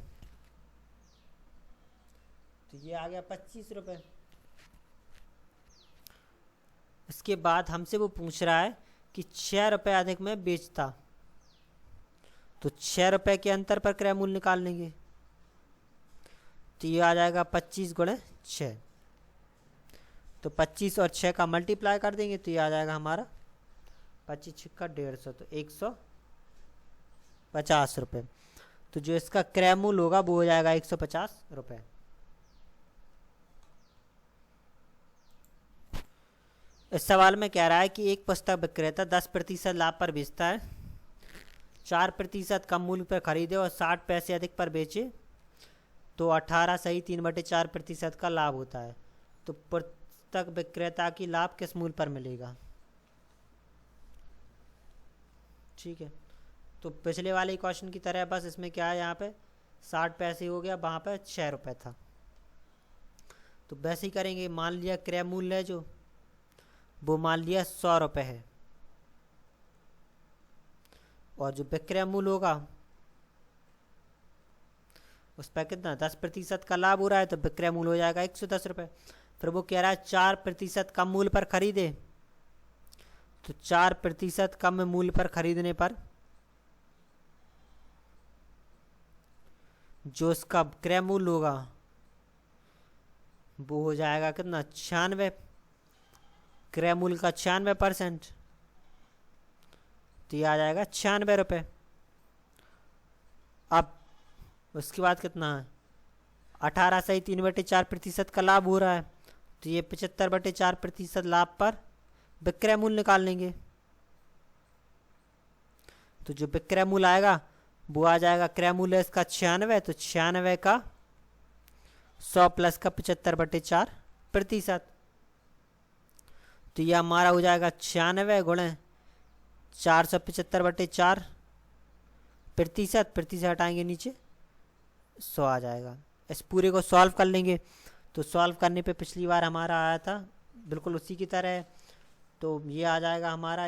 S1: तो ये आ गया 25 रुपये। इसके बाद हमसे वो पूछ रहा है कि 6 रुपये अधिक में बेचता, तो 6 रुपये के अंतर पर क्रय मूल्य निकाल लेंगे। तो ये आ जाएगा 25 गुणे 6। तो 25 और 6 का मल्टीप्लाई कर देंगे तो ये आ जाएगा हमारा 25 छिक्का 150, तो 150 रुपये। तो जो इसका क्रय मूल्य होगा वो हो जाएगा 150 रुपये। इस सवाल में कह रहा है कि एक पुस्तक विक्रेता 10% लाभ पर बेचता है, 4% कम मूल्य पर खरीदे और 60 पैसे अधिक पर बेचे तो 18 सही 3/4% का लाभ होता है। तो पुस्तक विक्रेता की लाभ किस मूल्य पर मिलेगा? ठीक है, तो पिछले वाले क्वेश्चन की तरह बस इसमें क्या है, यहाँ पे 60 पैसे हो गया, वहाँ पे 6 रुपये था। तो वैसे ही करेंगे। मान लिया क्रय मूल्य है जो वो मान लिया 100 रुपये है, और जो विक्रय मूल्य होगा उस पर कितना 10% का लाभ हो रहा है, तो विक्रय मूल्य हो जाएगा 110 रुपये। फिर वो कह रहा है 4% कम मूल्य पर खरीदे, तो 4% कम मूल्य पर खरीदने पर जो इसका क्रय मूल्य होगा वो हो जाएगा कितना 96, क्रय मूल्य का 96%, तो ये आ जाएगा 96 रुपये। अब उसके बाद कितना है 18 सही 3/4% का लाभ हो रहा है, तो ये 75/4% लाभ पर विक्रय मूल्य निकाल लेंगे। तो जो विक्रय मूल्य आएगा वो आ जाएगा, क्रय मूल्य इसका 96, तो 96 का 100 प्लस का 75/4%, तो यह हमारा हो जाएगा 96 गुणे 475/4%, प्रतिशत हटाएंगे नीचे 100 आ जाएगा। इस पूरे को सॉल्व कर लेंगे। तो सॉल्व करने पे पिछली बार हमारा आया था बिल्कुल उसी की तरह, तो ये आ जाएगा हमारा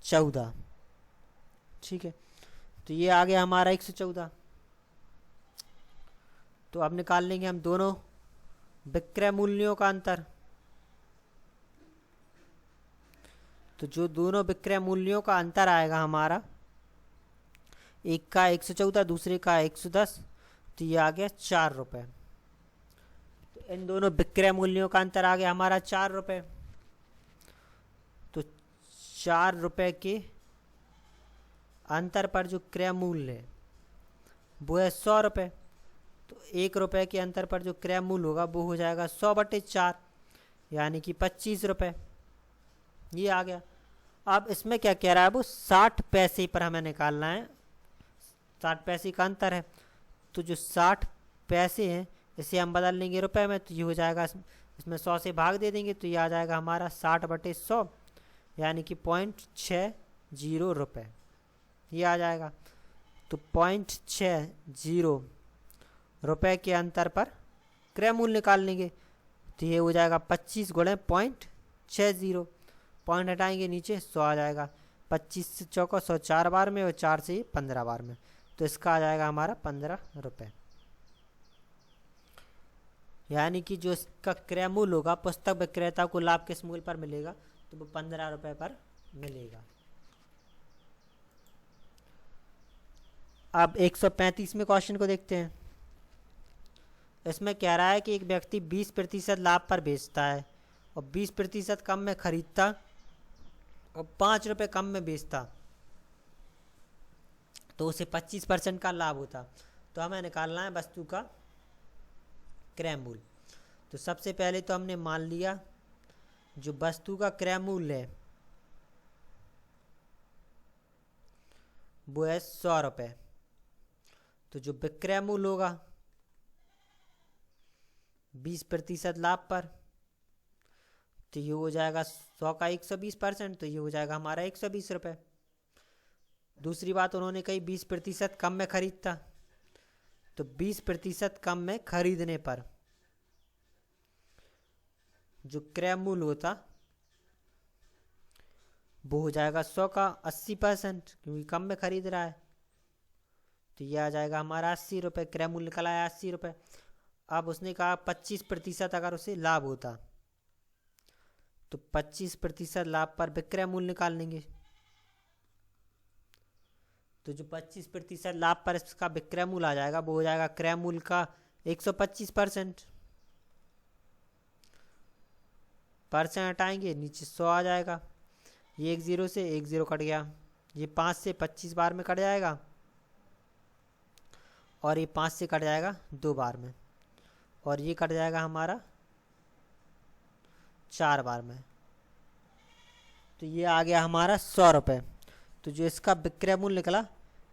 S1: 114। ठीक है, तो ये आ गया हमारा 114। तो अब निकाल लेंगे हम दोनों विक्रय मूल्यों का अंतर। तो जो दोनों विक्रय मूल्यों का अंतर आएगा हमारा, एक का 114 दूसरे का 110, तो ये आ गया 4 रुपये। तो इन दोनों विक्रय मूल्यों का अंतर आ गया हमारा 4 रुपये। तो 4 रुपये के अंतर पर जो क्रय मूल्य है वो है 100 रुपये। तो 1 रुपये के अंतर पर जो क्रय मूल्य होगा वो हो जाएगा 100/4, यानी कि 25 रुपये। ये आ गया। अब इसमें क्या कह रहा है, वो 60 पैसे पर हमें निकालना है, 60 पैसे का अंतर है। तो जो 60 पैसे हैं इसे हम बदल लेंगे रुपए में, तो ये हो जाएगा, इसमें 100 से भाग दे देंगे तो ये आ जाएगा हमारा 60/100, यानी कि 0.60 रुपये। ये आ जाएगा। तो 0.60 रुपये के अंतर पर क्रय मूल्य निकाल लेंगे, तो ये हो जाएगा 25 गुणे 0.60। पॉइंट हटाएंगे नीचे, 100 आ जाएगा। 25 से चौका 100 4 बार में और 4 से 15 बार में, तो इसका आ जाएगा हमारा 15 रुपये। यानी कि जो इसका क्रय मूल्य होगा पुस्तक विक्रेता को लाभ किस मूल्य पर मिलेगा, तो वो 15 रुपये पर मिलेगा। अब 135वें क्वेश्चन को देखते हैं। इसमें कह रहा है कि एक व्यक्ति 20% लाभ पर बेचता है और 20% कम में खरीदता और 5 रुपये कम में बेचता, तो उसे 25% का लाभ होता। तो हमें निकालना है वस्तु का क्रय मूल्य। तो सबसे पहले तो हमने मान लिया जो वस्तु का क्रय मूल्य है वो है 100 रुपये। तो जो विक्रय मूल्य होगा 20% लाभ पर, तो ये हो जाएगा 100 का 120%, तो ये हो जाएगा हमारा 120 रुपये। दूसरी बात उन्होंने कही 20% कम में खरीदता, तो 20% कम में खरीदने पर जो क्रय मूल्य होता वो हो जाएगा 100 का 80%, क्योंकि कम में खरीद रहा है। तो ये आ जाएगा हमारा 80 रुपये। क्रय मूल्य निकला है 80 रुपये। अब उसने कहा 25% अगर उसे लाभ होता, तो 25% लाभ पर विक्रय मूल्य निकाल लेंगे। तो जो 25% लाभ पर इसका विक्रय मूल्य आ जाएगा वो हो जाएगा क्रय मूल्य का 125%। परसेंट हटाएंगे नीचे 100 आ जाएगा। ये 1 0 से 1 0 कट गया। ये 5 से 25 बार में कट जाएगा और ये 5 से कट जाएगा 2 बार में, और ये कट जाएगा हमारा 4 बार में। तो ये आ गया हमारा 100 रुपये। तो जो इसका विक्रय मूल्य निकला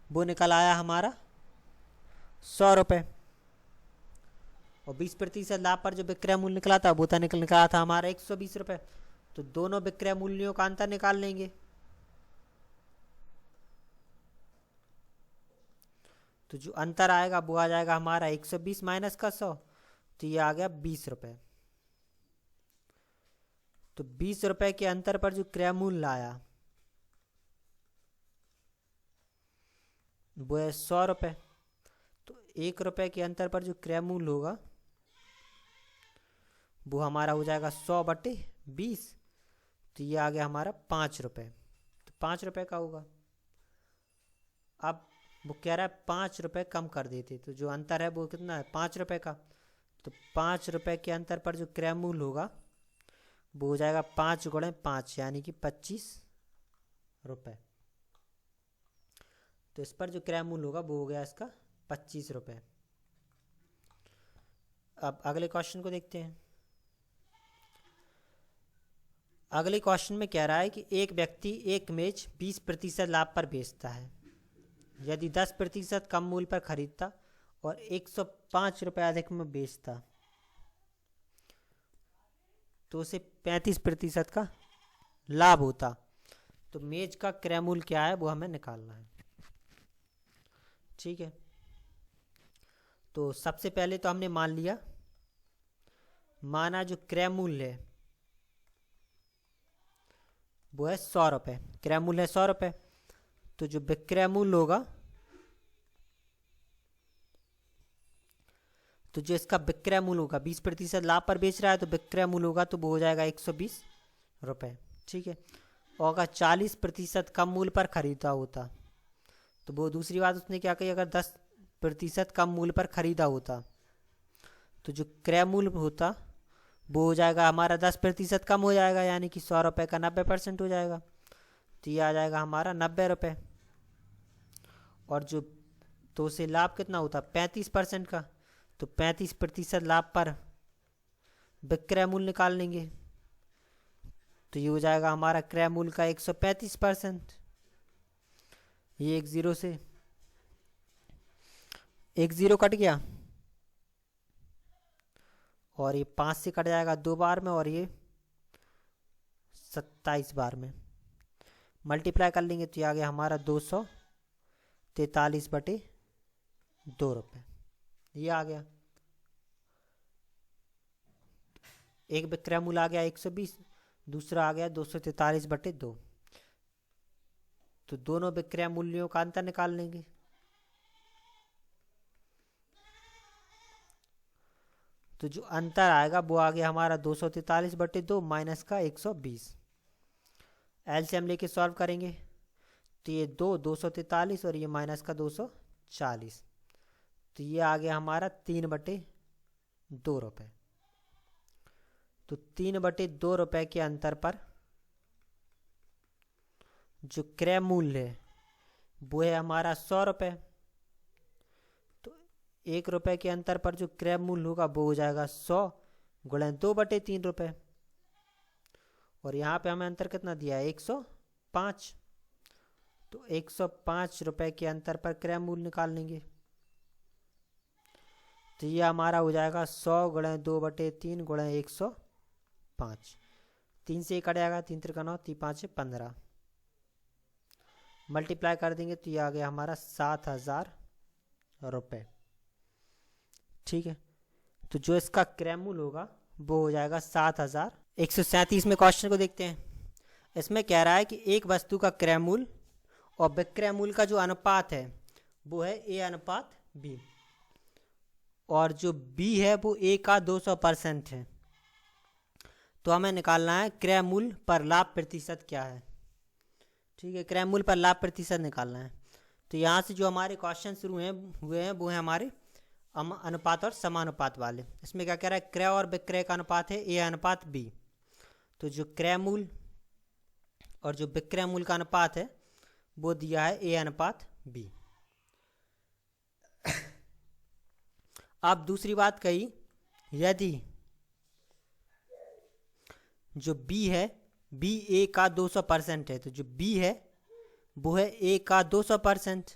S1: वो निकल आया हमारा 100 रुपये। और 20% लाभ पर जो विक्रय मूल्य निकला था वो निकला था हमारा 120 रुपये। तो दोनों विक्रय मूल्यों का अंतर निकाल लेंगे। तो जो अंतर आएगा वो आ जाएगा हमारा 120 माइनस का 100, तो ये आ गया 20 रुपये। तो 20 रुपये के अंतर पर जो क्रय मूल्य आया वो है 100 रुपये। तो 1 रुपये के अंतर पर जो क्रय मूल्य होगा वो हमारा हो जाएगा 100/20, तो ये आ गया हमारा 5 रुपये। तो 5 रुपये का होगा। अब वो कह रहा है 5 रुपये कम कर देते, तो जो अंतर है वो कितना है 5 रुपये का। तो 5 रुपये के अंतर पर जो क्रय मूल्य होगा वो हो जाएगा 5 गुणे 5, यानी कि 25 रुपये। तो इस पर जो क्रय मूल्य होगा वो हो गया इसका 25 रुपये। अब अगले क्वेश्चन को देखते हैं। अगले क्वेश्चन में कह रहा है कि एक व्यक्ति एक मेज 20% लाभ पर बेचता है। यदि 10% कम मूल्य पर खरीदता और 105 रुपये अधिक में बेचता, तो उसे 35% का लाभ होता। तो मेज का क्रय मूल्य क्या है वो हमें निकालना है। ठीक है, तो सबसे पहले तो हमने मान लिया, माना जो क्रय मूल्य है वो है 100 रुपये, क्रय मूल्य है 100 रुपये। तो जो विक्रय मूल्य होगा, तो जो इसका विक्रय मूल्य होगा 20% लाभ पर बेच रहा है, तो विक्रय मूल्य होगा तो वो हो जाएगा 120 रुपये। ठीक है। और अगर 40% कम मूल्य पर खरीदा होता, तो वो दूसरी बात उसने क्या कही, अगर 10% कम मूल्य पर खरीदा होता, तो जो क्रय मूल्य होता वो हो जाएगा हमारा 10% कम हो जाएगा, यानी कि 100 रुपये का 90% हो जाएगा, तो ये आ जाएगा हमारा 90 रुपये। और जो तो उसे लाभ कितना होता 35% का, तो 35% लाभ पर विक्रय मूल्य निकाल लेंगे, तो ये हो जाएगा हमारा क्रय मूल्य का 135%। ये एक जीरो से एक जीरो कट गया, और ये 5 से कट जाएगा 2 बार में, और ये 27 बार में मल्टीप्लाई कर लेंगे, तो ये आ गया हमारा 243/2 रुपये। ये आ गया। एक विक्रय मूल्य आ गया 120, दूसरा आ गया 243/2। तो दोनों विक्रय मूल्यों का अंतर निकाल लेंगे। तो जो अंतर आएगा वो आ गया हमारा 243/2 माइनस का 120। एलसीएम लेके सॉल्व करेंगे, तो ये 243 और ये माइनस का 240, तो ये आ गया हमारा 3/2 रुपये। तो 3/2 रुपये के अंतर पर जो क्रय मूल्य है वो है हमारा 100 रुपये। तो 1 रुपये के अंतर पर जो क्रय मूल्य होगा वो हो जाएगा 100 गुणा 2/3 रुपये। और यहाँ पे हमें अंतर कितना दिया है 105, तो 105 रुपये के अंतर पर क्रय मूल्य निकाल लेंगे, तो ये हमारा हो जाएगा 100 गुणा 2/3 गुणा 105। 3 से कट जाएगा, 3 त्रिका 9, 3 5 15, मल्टीप्लाई कर देंगे तो ये आ गया हमारा 7,000 रुपये। ठीक है। तो जो इसका क्रय मूल्य होगा वो हो जाएगा 7,000। 137 में क्वेश्चन को देखते हैं। इसमें कह रहा है कि एक वस्तु का क्रय मूल्य और विक्रय मूल्य का जो अनुपात है वो है A/B, और जो B है वो A का 200% है। तो हमें निकालना है क्रय मूल्य पर लाभ प्रतिशत क्या है। ठीक है, क्रय मूल्य पर लाभ प्रतिशत निकालना है। तो यहाँ से जो हमारे क्वेश्चन शुरू हुए हैं वो हैं हमारे अनुपात और समानुपात वाले। इसमें क्या कह रहा है, क्रय और विक्रय का अनुपात है A/B। तो जो क्रय मूल्य और जो विक्रय मूल्य का अनुपात है वो दिया है A/B। अब दूसरी बात कही, यदि जो B है, B A का 200% है, तो जो B है वो है A का 200%।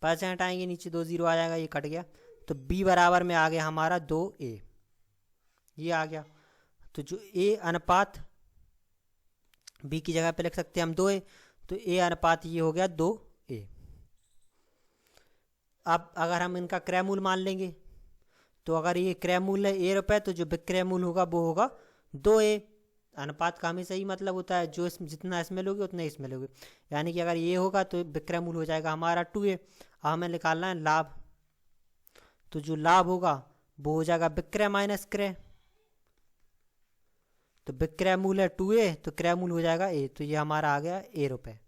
S1: परसेंट आएंगे नीचे 2 जीरो आ जाएगा, ये कट गया, तो B बराबर में आ गया हमारा 2A, ये आ गया। तो जो A अनुपात B की जगह पे लिख सकते हैं हम 2A, तो A अनुपात ये हो गया 2A। अब अगर हम इनका क्रय मूल्य मान लेंगे, तो अगर ये क्रय मूल्य है A रुपये, तो जो विक्रय मूल्य होगा वो होगा 2A। अनुपात का हमेशा ही मतलब होता है जो जितना इसमें लोगे उतना इसमें लोगे, यानी कि अगर ये होगा तो विक्रय मूल्य हो जाएगा हमारा 2A। अब हमें निकालना है लाभ, तो जो लाभ होगा वो हो जाएगा विक्रय माइनस क्रय। तो विक्रय मूल्य है 2A, तो क्रय मूल्य हो जाएगा A, तो ये हमारा आ गया A रुपये।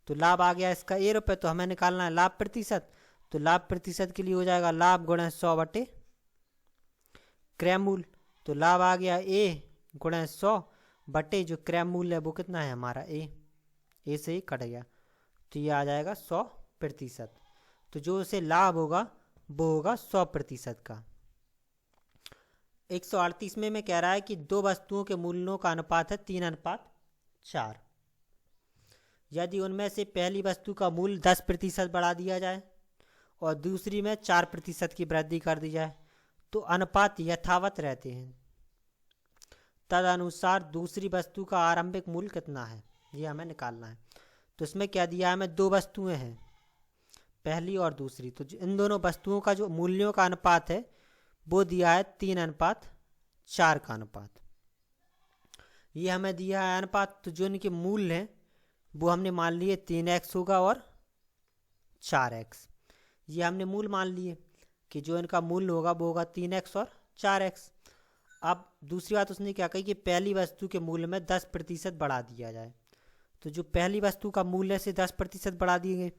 S1: तो लाभ आ गया इसका A रुपये, तो हमें निकालना है लाभ प्रतिशत। तो लाभ प्रतिशत के लिए हो जाएगा लाभ गुणा 100 क्रय मूल्य। तो लाभ आ गया A गुणा 100 जो क्रय मूल्य है वो कितना है हमारा A से ही कट गया, तो ये आ जाएगा 100%। तो जो उसे लाभ होगा वो होगा 100% का। 138 में कह रहा है कि दो वस्तुओं के मूल्यों का अनुपात है 3:4। यदि उनमें से पहली वस्तु का मूल्य 10% बढ़ा दिया जाए और दूसरी में 4% की वृद्धि कर दी जाए तो अनुपात यथावत रहते हैं, तदनुसार दूसरी वस्तु का आरंभिक मूल्य कितना है, ये हमें निकालना है। तो इसमें क्या दिया है, हमें दो वस्तुएं हैं, पहली और दूसरी, तो इन दोनों वस्तुओं का जो मूल्यों का अनुपात है वो दिया है 3:4 का अनुपात। ये हमें दिया है अनुपात, तो जो इनके मूल्य हैं वो हमने मान लिए 3x होगा और 4x। ये हमने मूल मान लिए कि जो इनका मूल्य होगा वो होगा 3x और 4x। अब दूसरी बात उसने क्या कही कि पहली वस्तु के मूल्य में 10% बढ़ा दिया जाए। तो जो पहली वस्तु का मूल्य से 10% बढ़ा दिए गए,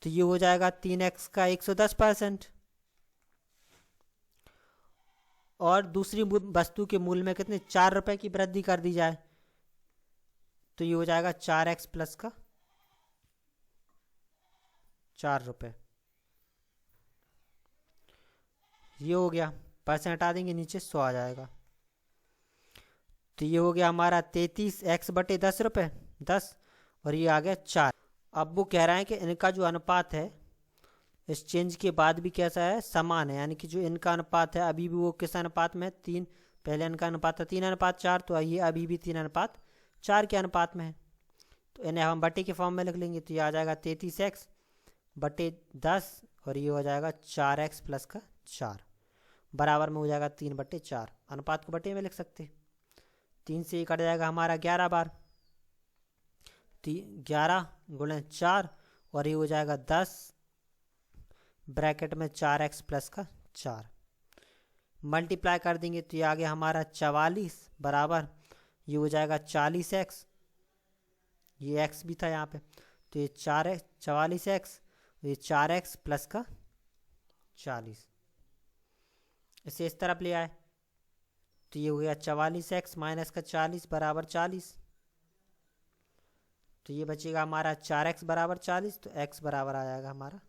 S1: तो ये हो जाएगा 3x का 110%। और दूसरी वस्तु के मूल्य में कितने 4 रुपए की वृद्धि कर दी जाए, तो ये हो जाएगा 4x प्लस का 4 रुपए। ये हो गया, परसेंट हटा देंगे नीचे 100 आ जाएगा। तो ये हो गया हमारा 33x बटे 10 रुपये 10, और ये आ गया 4। अब वो कह रहा है कि इनका जो अनुपात है इस चेंज के बाद भी कैसा है, समान है। यानी कि जो इनका अनुपात है अभी भी वो किस अनुपात में है, 3। पहले इनका अनुपात था 3:4, तो ये अभी भी 3:4 के अनुपात में है। तो इन्हें हम बटे के फॉर्म में लिख लेंगे, तो ये आ जाएगा 33x बटे 10, और ये हो जाएगा 4x प्लस का 4 बराबर में हो जाएगा 3/4। अनुपात को बटे में लिख सकते, 3 से ये कट जाएगा हमारा 11 बार, 11 गुणे 4, और ये हो जाएगा 10 ब्रैकेट में 4x प्लस का 4। मल्टीप्लाई कर देंगे तो ये आ गया हमारा 44 बराबर, ये हो जाएगा 40x, ये x भी था यहाँ पे, तो ये 44x, ये 4x प्लस का 40। इसे इस तरफ ले आए तो ये हो गया 44x माइनस का 40 बराबर 40। तो ये बचेगा हमारा 4x बराबर 40, तो x बराबर आ जाएगा हमारा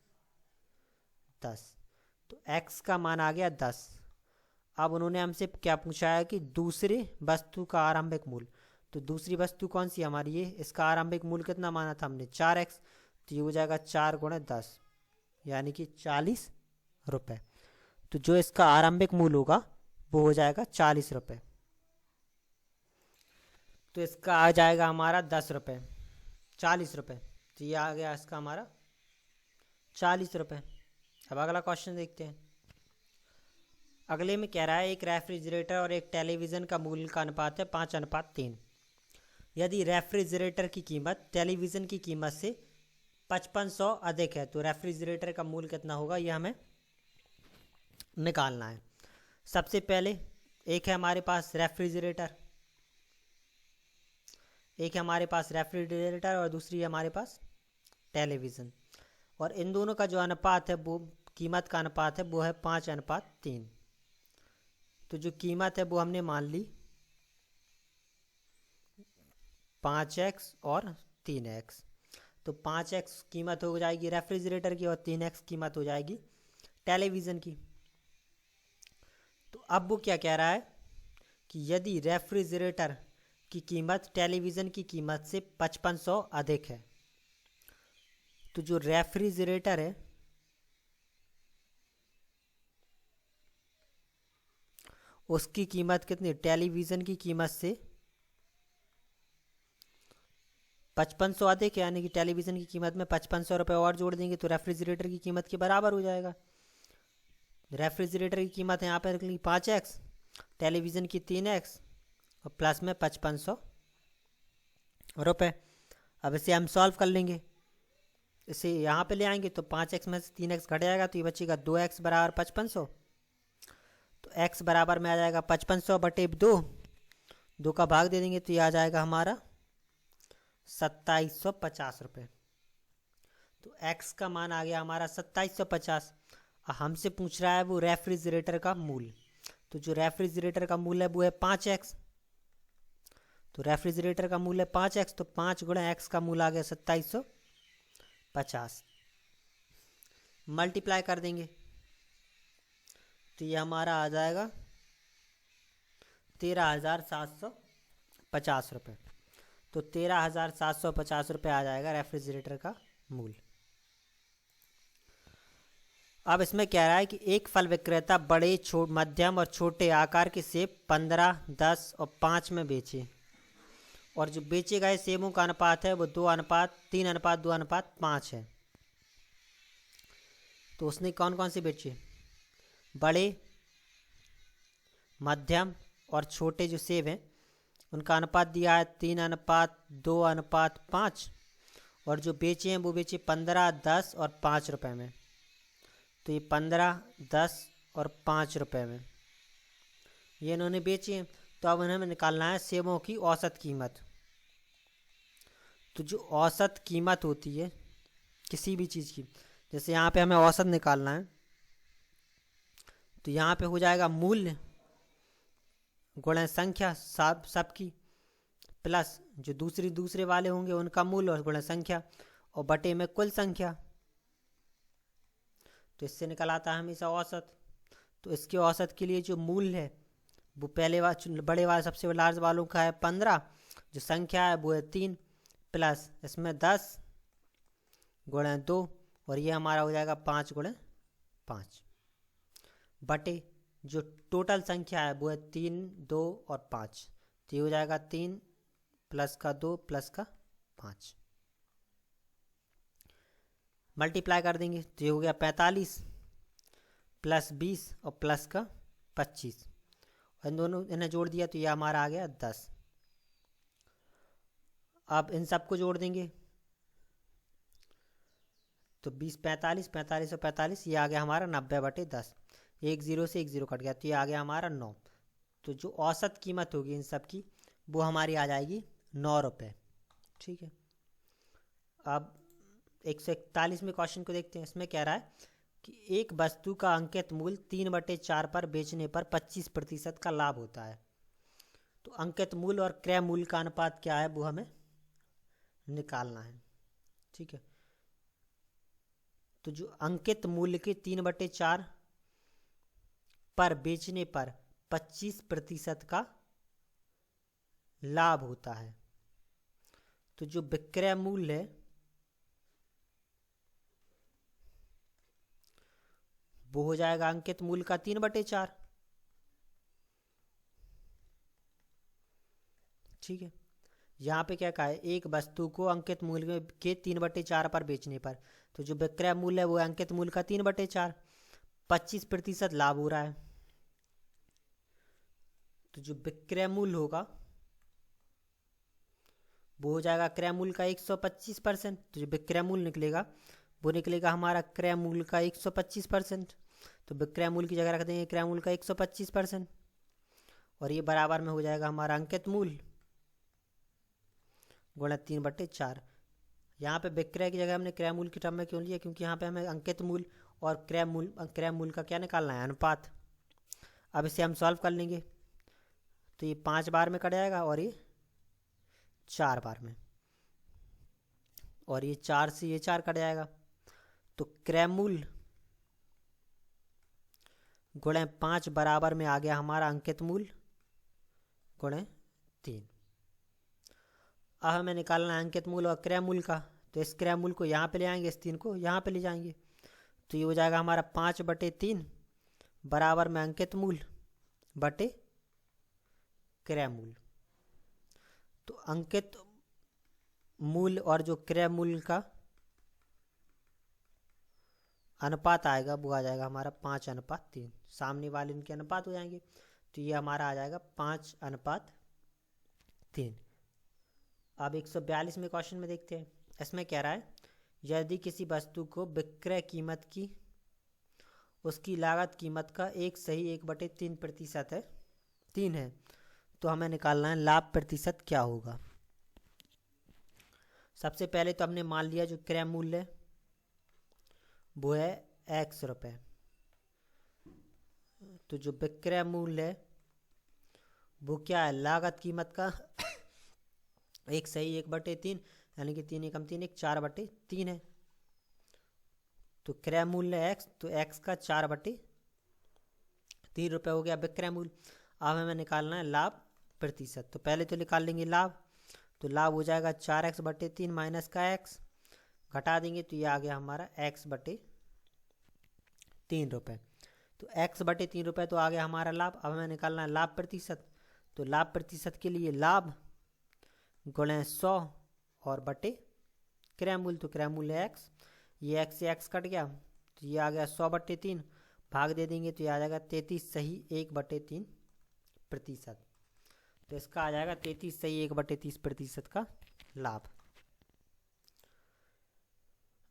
S1: 10। तो x का मान आ गया 10। अब उन्होंने हमसे क्या पूछा है कि दूसरे वस्तु का आरंभिक मूल्य। तो दूसरी वस्तु कौन सी हमारी, ये इसका आरंभिक मूल्य कितना माना था हमने 4x, तो ये हो जाएगा 4 गुणे 10 यानी कि 40 रुपये। तो जो इसका आरंभिक मूल्य होगा वो हो जाएगा 40 रुपये। तो इसका आ जाएगा हमारा 10 रुपये 40 रुपये, तो ये आ गया इसका हमारा 40 रुपये। अब अगला क्वेश्चन देखते हैं। अगले में कह रहा है एक रेफ्रिजरेटर और एक टेलीविज़न का मूल्य का अनुपात है 5:3। यदि रेफ्रिजरेटर की कीमत टेलीविज़न की कीमत से 5500 अधिक है तो रेफ्रिजरेटर का मूल्य कितना होगा, यह हमें निकालना है। सबसे पहले एक है हमारे पास रेफ्रिजरेटर, एक है हमारे पास रेफ्रिजरेटर और दूसरी है हमारे पास टेलीविज़न, और इन दोनों का जो अनुपात है वो कीमत का अनुपात है वो है 5:3। तो जो कीमत है वो हमने मान ली 5x और 3x। तो 5x कीमत हो जाएगी रेफ्रिजरेटर की और 3x कीमत हो जाएगी टेलीविज़न की। तो अब वो क्या कह रहा है कि यदि रेफ्रिजरेटर की कीमत टेलीविज़न की कीमत से 5500 अधिक है, तो जो रेफ्रिजरेटर है उसकी कीमत कितनी, टेलीविज़न की कीमत से 5500 अधिक है, यानी कि टेलीविज़न की कीमत में 5500 रुपये और जोड़ देंगे तो रेफ्रिजरेटर की कीमत के बराबर हो जाएगा। रेफ्रिजरेटर की कीमत यहाँ पर रख ली 5x, टेलीविज़न की 3x और प्लस में 5500 रुपये। अब इसे हम सॉल्व कर लेंगे, इसे यहाँ पे ले आएंगे तो 5x में से 3x घट जाएगा तो ये बचेगा 2x बराबर 5500। तो x बराबर में आ जाएगा 5500 बटे 2, 2 का भाग दे देंगे तो ये आ जाएगा हमारा 2750 रुपये। तो x का मान आ गया हमारा 2750। हमसे पूछ रहा है वो रेफ्रिजरेटर का मूल्य। तो जो रेफ्रिजरेटर का मूल्य है वो है 5x। तो रेफ्रिजरेटर का मूल्य 5x, तो 5 गुणा x का मूल्य आ गया 2750। मल्टीप्लाई कर देंगे तो ये हमारा आ जाएगा 13,750 रुपये। तो 13,750 रुपये आ जाएगा रेफ्रिजरेटर का मूल्य। अब इसमें कह रहा है कि एक फल विक्रेता बड़े मध्यम और छोटे आकार के सेब 15, 10 और 5 में बेचे, और जो बेचे गए सेबों का अनुपात है वो 2:3:2:5 है। तो उसने कौन कौन से बेचे, बड़े, मध्यम और छोटे जो सेब हैं उनका अनुपात दिया है 3:2:5, और जो बेचे हैं वो बेचे 15, 10 और 5 रुपये में। तो ये 15, 10 और 5 रुपये में ये इन्होंने बेचे हैं। तो अब इन्हें निकालना है सेबों की औसत कीमत। तो जो औसत कीमत होती है किसी भी चीज़ की, जैसे यहाँ पे हमें औसत निकालना है, तो यहाँ पे हो जाएगा मूल्य गुणा संख्या सबकी, प्लस जो दूसरे वाले होंगे उनका मूल्य और गुणा संख्या, और बटे में कुल संख्या। तो इससे निकल आता है हमेशा औसत। तो इसके औसत के लिए जो मूल्य है वो पहले बड़े वाले सबसे लार्ज वालों का है 15, जो संख्या है वो है 3, प्लस इसमें 10 गुणा 2, और ये हमारा हो जाएगा 5 गुणा 5, बटे जो टोटल संख्या है वो है 3, 2 और 5। तो ये हो जाएगा 3 प्लस का 2 प्लस का 5, मल्टीप्लाई कर देंगे तो ये हो गया 45 प्लस 20 और प्लस का 25, और इन दोनों इन्हें जोड़ दिया तो ये हमारा आ गया 10। अब इन सबको जोड़ देंगे तो 20, 45, 45 और 45, ये आ गया हमारा 90/10। एक जीरो से एक जीरो कट गया तो ये आ गया हमारा 9। तो जो औसत कीमत होगी इन सब की वो हमारी आ जाएगी 9 रुपये। ठीक है। अब 141वें क्वेश्चन को देखते हैं। इसमें कह रहा है कि एक वस्तु का अंकित मूल्य 3/4 पर बेचने पर 25% का लाभ होता है। तो अंकित मूल्य और क्रय मूल्य का अनुपात क्या है वो हमें निकालना है। ठीक है। तो जो अंकित मूल्य के 3/4 पर बेचने पर 25% का लाभ होता है, तो जो विक्रय मूल्य है वो हो जाएगा अंकित मूल्य का 3/4। ठीक है। यहाँ पे क्या कहा है, एक वस्तु को अंकित मूल्य के 3/4 पर बेचने पर, तो जो विक्रय मूल्य है वो अंकित मूल्य का 3/4, 25% लाभ हो रहा है। तो जो विक्रय मूल्य होगा वो हो जाएगा क्रय मूल्य का 125%। तो जो विक्रय मूल्य निकलेगा वो निकलेगा हमारा क्रय मूल्य का 125%। तो विक्रय मूल्य की जगह रख देंगे क्रय मूल्य का 125%, और ये बराबर में हो जाएगा हमारा अंकित मूल्य गुणा 3/4। यहाँ पे विक्रय की जगह हमने क्रय मूल्य के टर्म में क्यों लिया, क्योंकि यहाँ पे हमें अंकित मूल्य और क्रय मूल्य का क्या निकालना है, अनुपात। अब इसे हम सॉल्व कर लेंगे तो ये 5 बार में कट जाएगा और ये 4 बार में, और ये 4 से ये 4 कट जाएगा। तो क्रय मूल्य गुणे 5 बराबर में आ गया हमारा अंकित मूल्य गुणे 3। अब हमें निकालना है अंकित मूल्य और क्रय मूल्य का। तो इस क्रय मूल्य को यहाँ पे ले आएंगे, इस 3 को यहाँ पे ले जाएंगे, तो ये हो जाएगा हमारा 5/3 बराबर में अंकित मूल्य बटे क्रय मूल्य। तो अंकित मूल्य और जो क्रय मूल्य का अनुपात आएगा वो आ जाएगा हमारा 5:3। सामने वाले इनके अनुपात हो जाएंगे, तो ये हमारा आ जाएगा 5:3। अब 142वें क्वेश्चन में देखते हैं। इसमें कह रहा है यदि किसी वस्तु को विक्रय कीमत की उसकी लागत कीमत का एक सही 1/3% है 3 है, तो हमें निकालना है लाभ प्रतिशत क्या होगा। सबसे पहले तो हमने मान लिया जो क्रय मूल्य है वो है x रुपये। तो जो विक्रय मूल्य है वो क्या है, लागत कीमत का एक सही 1/3, यानी कि 3 एकम 3 एक 4/3 है। तो क्रय मूल्य x, तो x का 4/3 रुपये हो गया विक्रय मूल्य। अब हमें निकालना है लाभ प्रतिशत। तो पहले तो निकाल लेंगे लाभ। तो लाभ हो जाएगा 4x/3 माइनस का x, घटा देंगे तो ये आ गया हमारा x/3 रुपये। तो x/3 रुपये तो आ गया हमारा लाभ। अब हमें निकालना है लाभ प्रतिशत। तो लाभ प्रतिशत के लिए लाभ गुणे 100 और बटे क्रय मूल्य। तो क्रय मूल्य x, ये x से x कट गया तो ये आ गया 100/3, भाग दे देंगे तो ये आ जाएगा 33 सही 1/3%। तो इसका आ जाएगा 33 सही 1/30% का लाभ।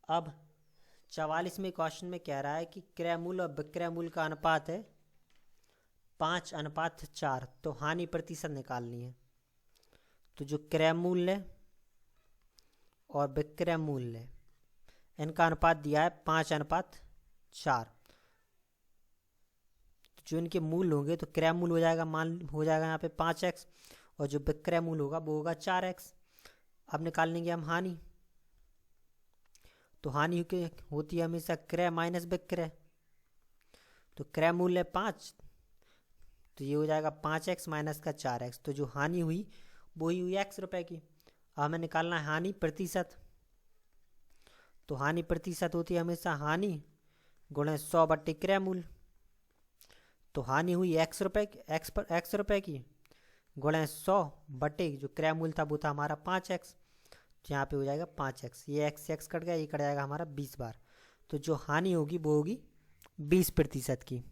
S1: अब 44 में क्वेश्चन में कह रहा है कि क्रय मूल्य और विक्रय मूल्य का अनुपात है 5:4, तो हानि प्रतिशत निकालनी है। तो जो क्रय मूल्य और विक्रय मूल्य इनका अनुपात दिया है 5:4। जो इनके मूल्य होंगे तो क्रय मूल्य हो जाएगा हो जाएगा यहाँ पे 5x, और जो विक्रय मूल्य होगा वो होगा 4x। अब निकाल लेंगे हम हानि। तो हानि होती है हमेशा क्रय माइनस विक्रय। तो क्रय मूल्य 5, तो ये हो जाएगा 5x माइनस का 4x। तो जो हानि हुई वो ही हुई x रुपए की। अब हमें निकालना है हानि प्रतिशत। तो हानि प्रतिशत होती है हमेशा हानि गुणे 100 क्रय मूल्य। तो हानि हुई x रुपए की गुणे 100 जो क्रय मूल्य था वो था हमारा 5x। तो यहाँ पे हो जाएगा 5x, ये x कट गया, ये कट जाएगा हमारा 20 बार। तो जो हानि होगी वो होगी 20% की।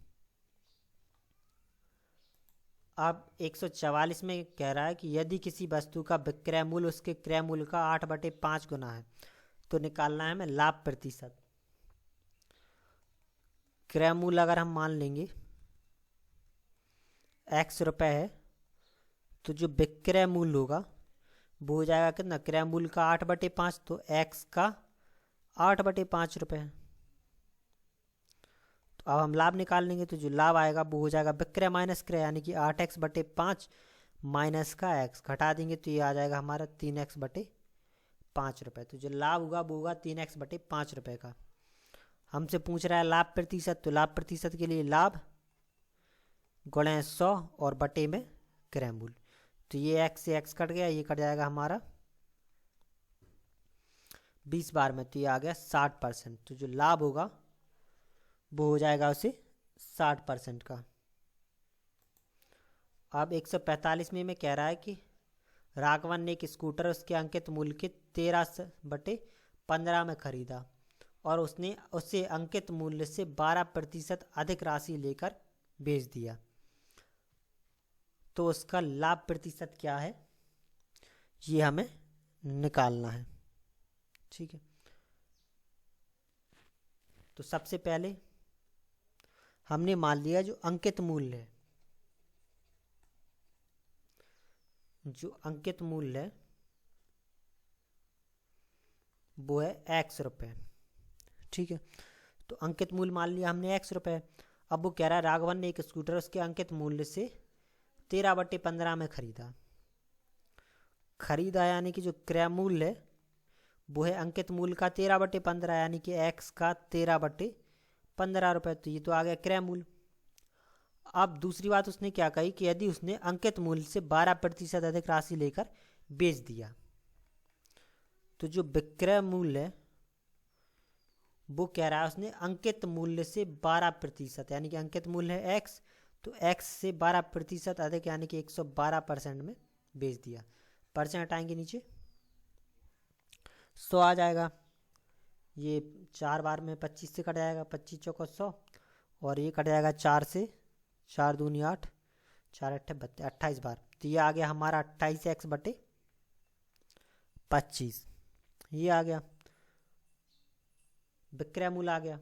S1: अब 144 में कह रहा है कि यदि किसी वस्तु का विक्रय मूल्य उसके क्रय मूल्य का 8/5 गुना है तो निकालना है हमें लाभ प्रतिशत। क्रय मूल्य अगर हम मान लेंगे x रुपए है, तो जो विक्रय मूल्य होगा वो हो जाएगा कितना, क्रय मूल्य का 8/5, तो x का 8/5 रुपये। तो अब हम लाभ निकाल लेंगे। तो जो लाभ आएगा वो हो जाएगा विक्रय माइनस क्रय, यानी कि 8x/5 माइनस का x घटा देंगे तो ये आ जाएगा हमारा 3x/5 रुपये। तो जो लाभ होगा वो होगा 3x/5 रुपये का। हमसे पूछ रहा है लाभ प्रतिशत, तो लाभ प्रतिशत के लिए लाभ गुणे 100 और बटे में क्रय मूल्य। तो ये x से x कट गया, ये कट जाएगा हमारा 20 बार में, तो ये आ गया 60%। तो जो लाभ होगा वो हो जाएगा उसे 60% का। अब 145 में कह रहा है कि राघवन ने एक स्कूटर उसके अंकित मूल्य के 13/15 में खरीदा और उसने उससे अंकित मूल्य से 12% अधिक राशि लेकर बेच दिया, तो उसका लाभ प्रतिशत क्या है ये हमें निकालना है। ठीक है, तो सबसे पहले हमने मान लिया जो अंकित मूल्य है, जो अंकित मूल्य है वो है x रुपये। ठीक है, तो अंकित मूल्य मान लिया हमने x रुपये। अब वो कह रहा है राघवन ने एक स्कूटर उसके अंकित मूल्य से 13/15 में खरीदा यानी कि जो क्रय मूल्य है वो है अंकित मूल्य का 13/15, यानी कि x का 13/15 रुपये। तो ये तो आ गया क्रय मूल्य। अब दूसरी बात उसने क्या कही कि यदि उसने अंकित मूल्य से 12% अधिक राशि लेकर बेच दिया, तो जो विक्रय मूल्य है वो कह रहा है उसने अंकित मूल्य से 12%, यानी कि अंकित मूल्य है x, तो x से 12% अधिक यानी कि 112% में बेच दिया। परसेंट हटाएंगे नीचे 100 आ जाएगा, ये 4 बार में 25 से कट जाएगा, 25 चौको 100, और ये कट जाएगा 4 से, 4 दूनी 8, 4 अट्ठे 32, 28 बार। तो ये आ गया हमारा 28x/25, ये आ गया विक्रय मूल्य आ गया।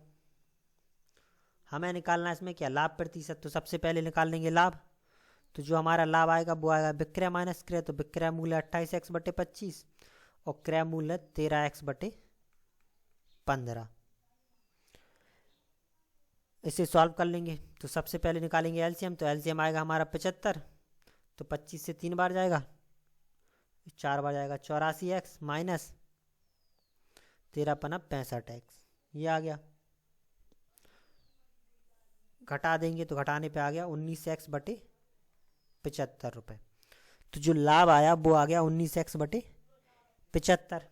S1: हमें निकालना है इसमें क्या, लाभ प्रतिशत। तो सबसे पहले निकाल लेंगे लाभ। तो जो हमारा लाभ आएगा वो आएगा विक्रय माइनस क्रय। तो विक्रय मूल्य 28x/25 और क्रय मूल्य 13x/15। इसे सॉल्व कर लेंगे। तो सबसे पहले निकालेंगे एलसीएम। तो एलसीएम आएगा हमारा 75, तो 25 से 3 बार जाएगा, 4 बार जाएगा 84x माइनस 13×65x, ये आ गया। घटा देंगे तो घटाने पे आ गया 19x/75 रुपये। तो जो लाभ आया वो आ गया 19x/75।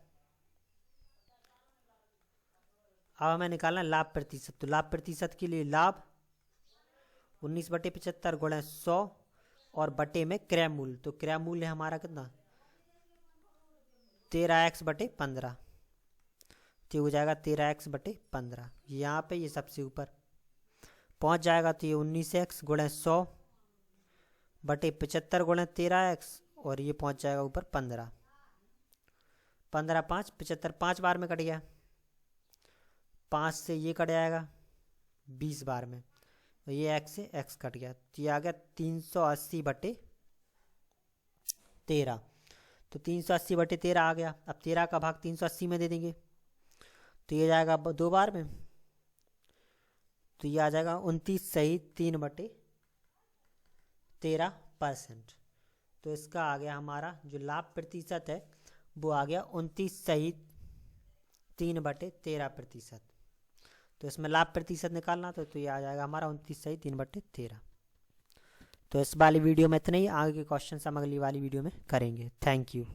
S1: अब हमें निकालना है लाभ प्रतिशत। तो लाभ प्रतिशत के लिए लाभ 19/75 गुणे 100 और बटे में क्रय मूल्य। तो क्रय मूल्य हमारा कितना, 13x/15, तो हो जाएगा 13x/15। यहाँ पे ये सबसे ऊपर पहुँच जाएगा, तो ये 19x गुणे 100 बटे 75 गुणा 13x और ये पहुंच जाएगा ऊपर 15। 15 5 75, 5 बार में कट गया, 5 से ये कट जाएगा 20 बार में, तो ये x से x कट गया, तो ये आ गया 380 बटे 13। तो 380 बटे 13 आ गया। अब 13 का भाग 380 में दे देंगे, तो ये जाएगा 2 बार में, तो ये आ जाएगा 29 सही 3 बटे 13%। तो इसका आ गया हमारा जो लाभ प्रतिशत है वो आ गया 29 सही 3 बटे 13%। तो इसमें लाभ प्रतिशत निकालना तो ये आ जाएगा हमारा 29 सही 3 बटे 13। तो इस वाली वीडियो में इतना ही, आगे के क्वेश्चन हम अगली वाली वीडियो में करेंगे। Thank you.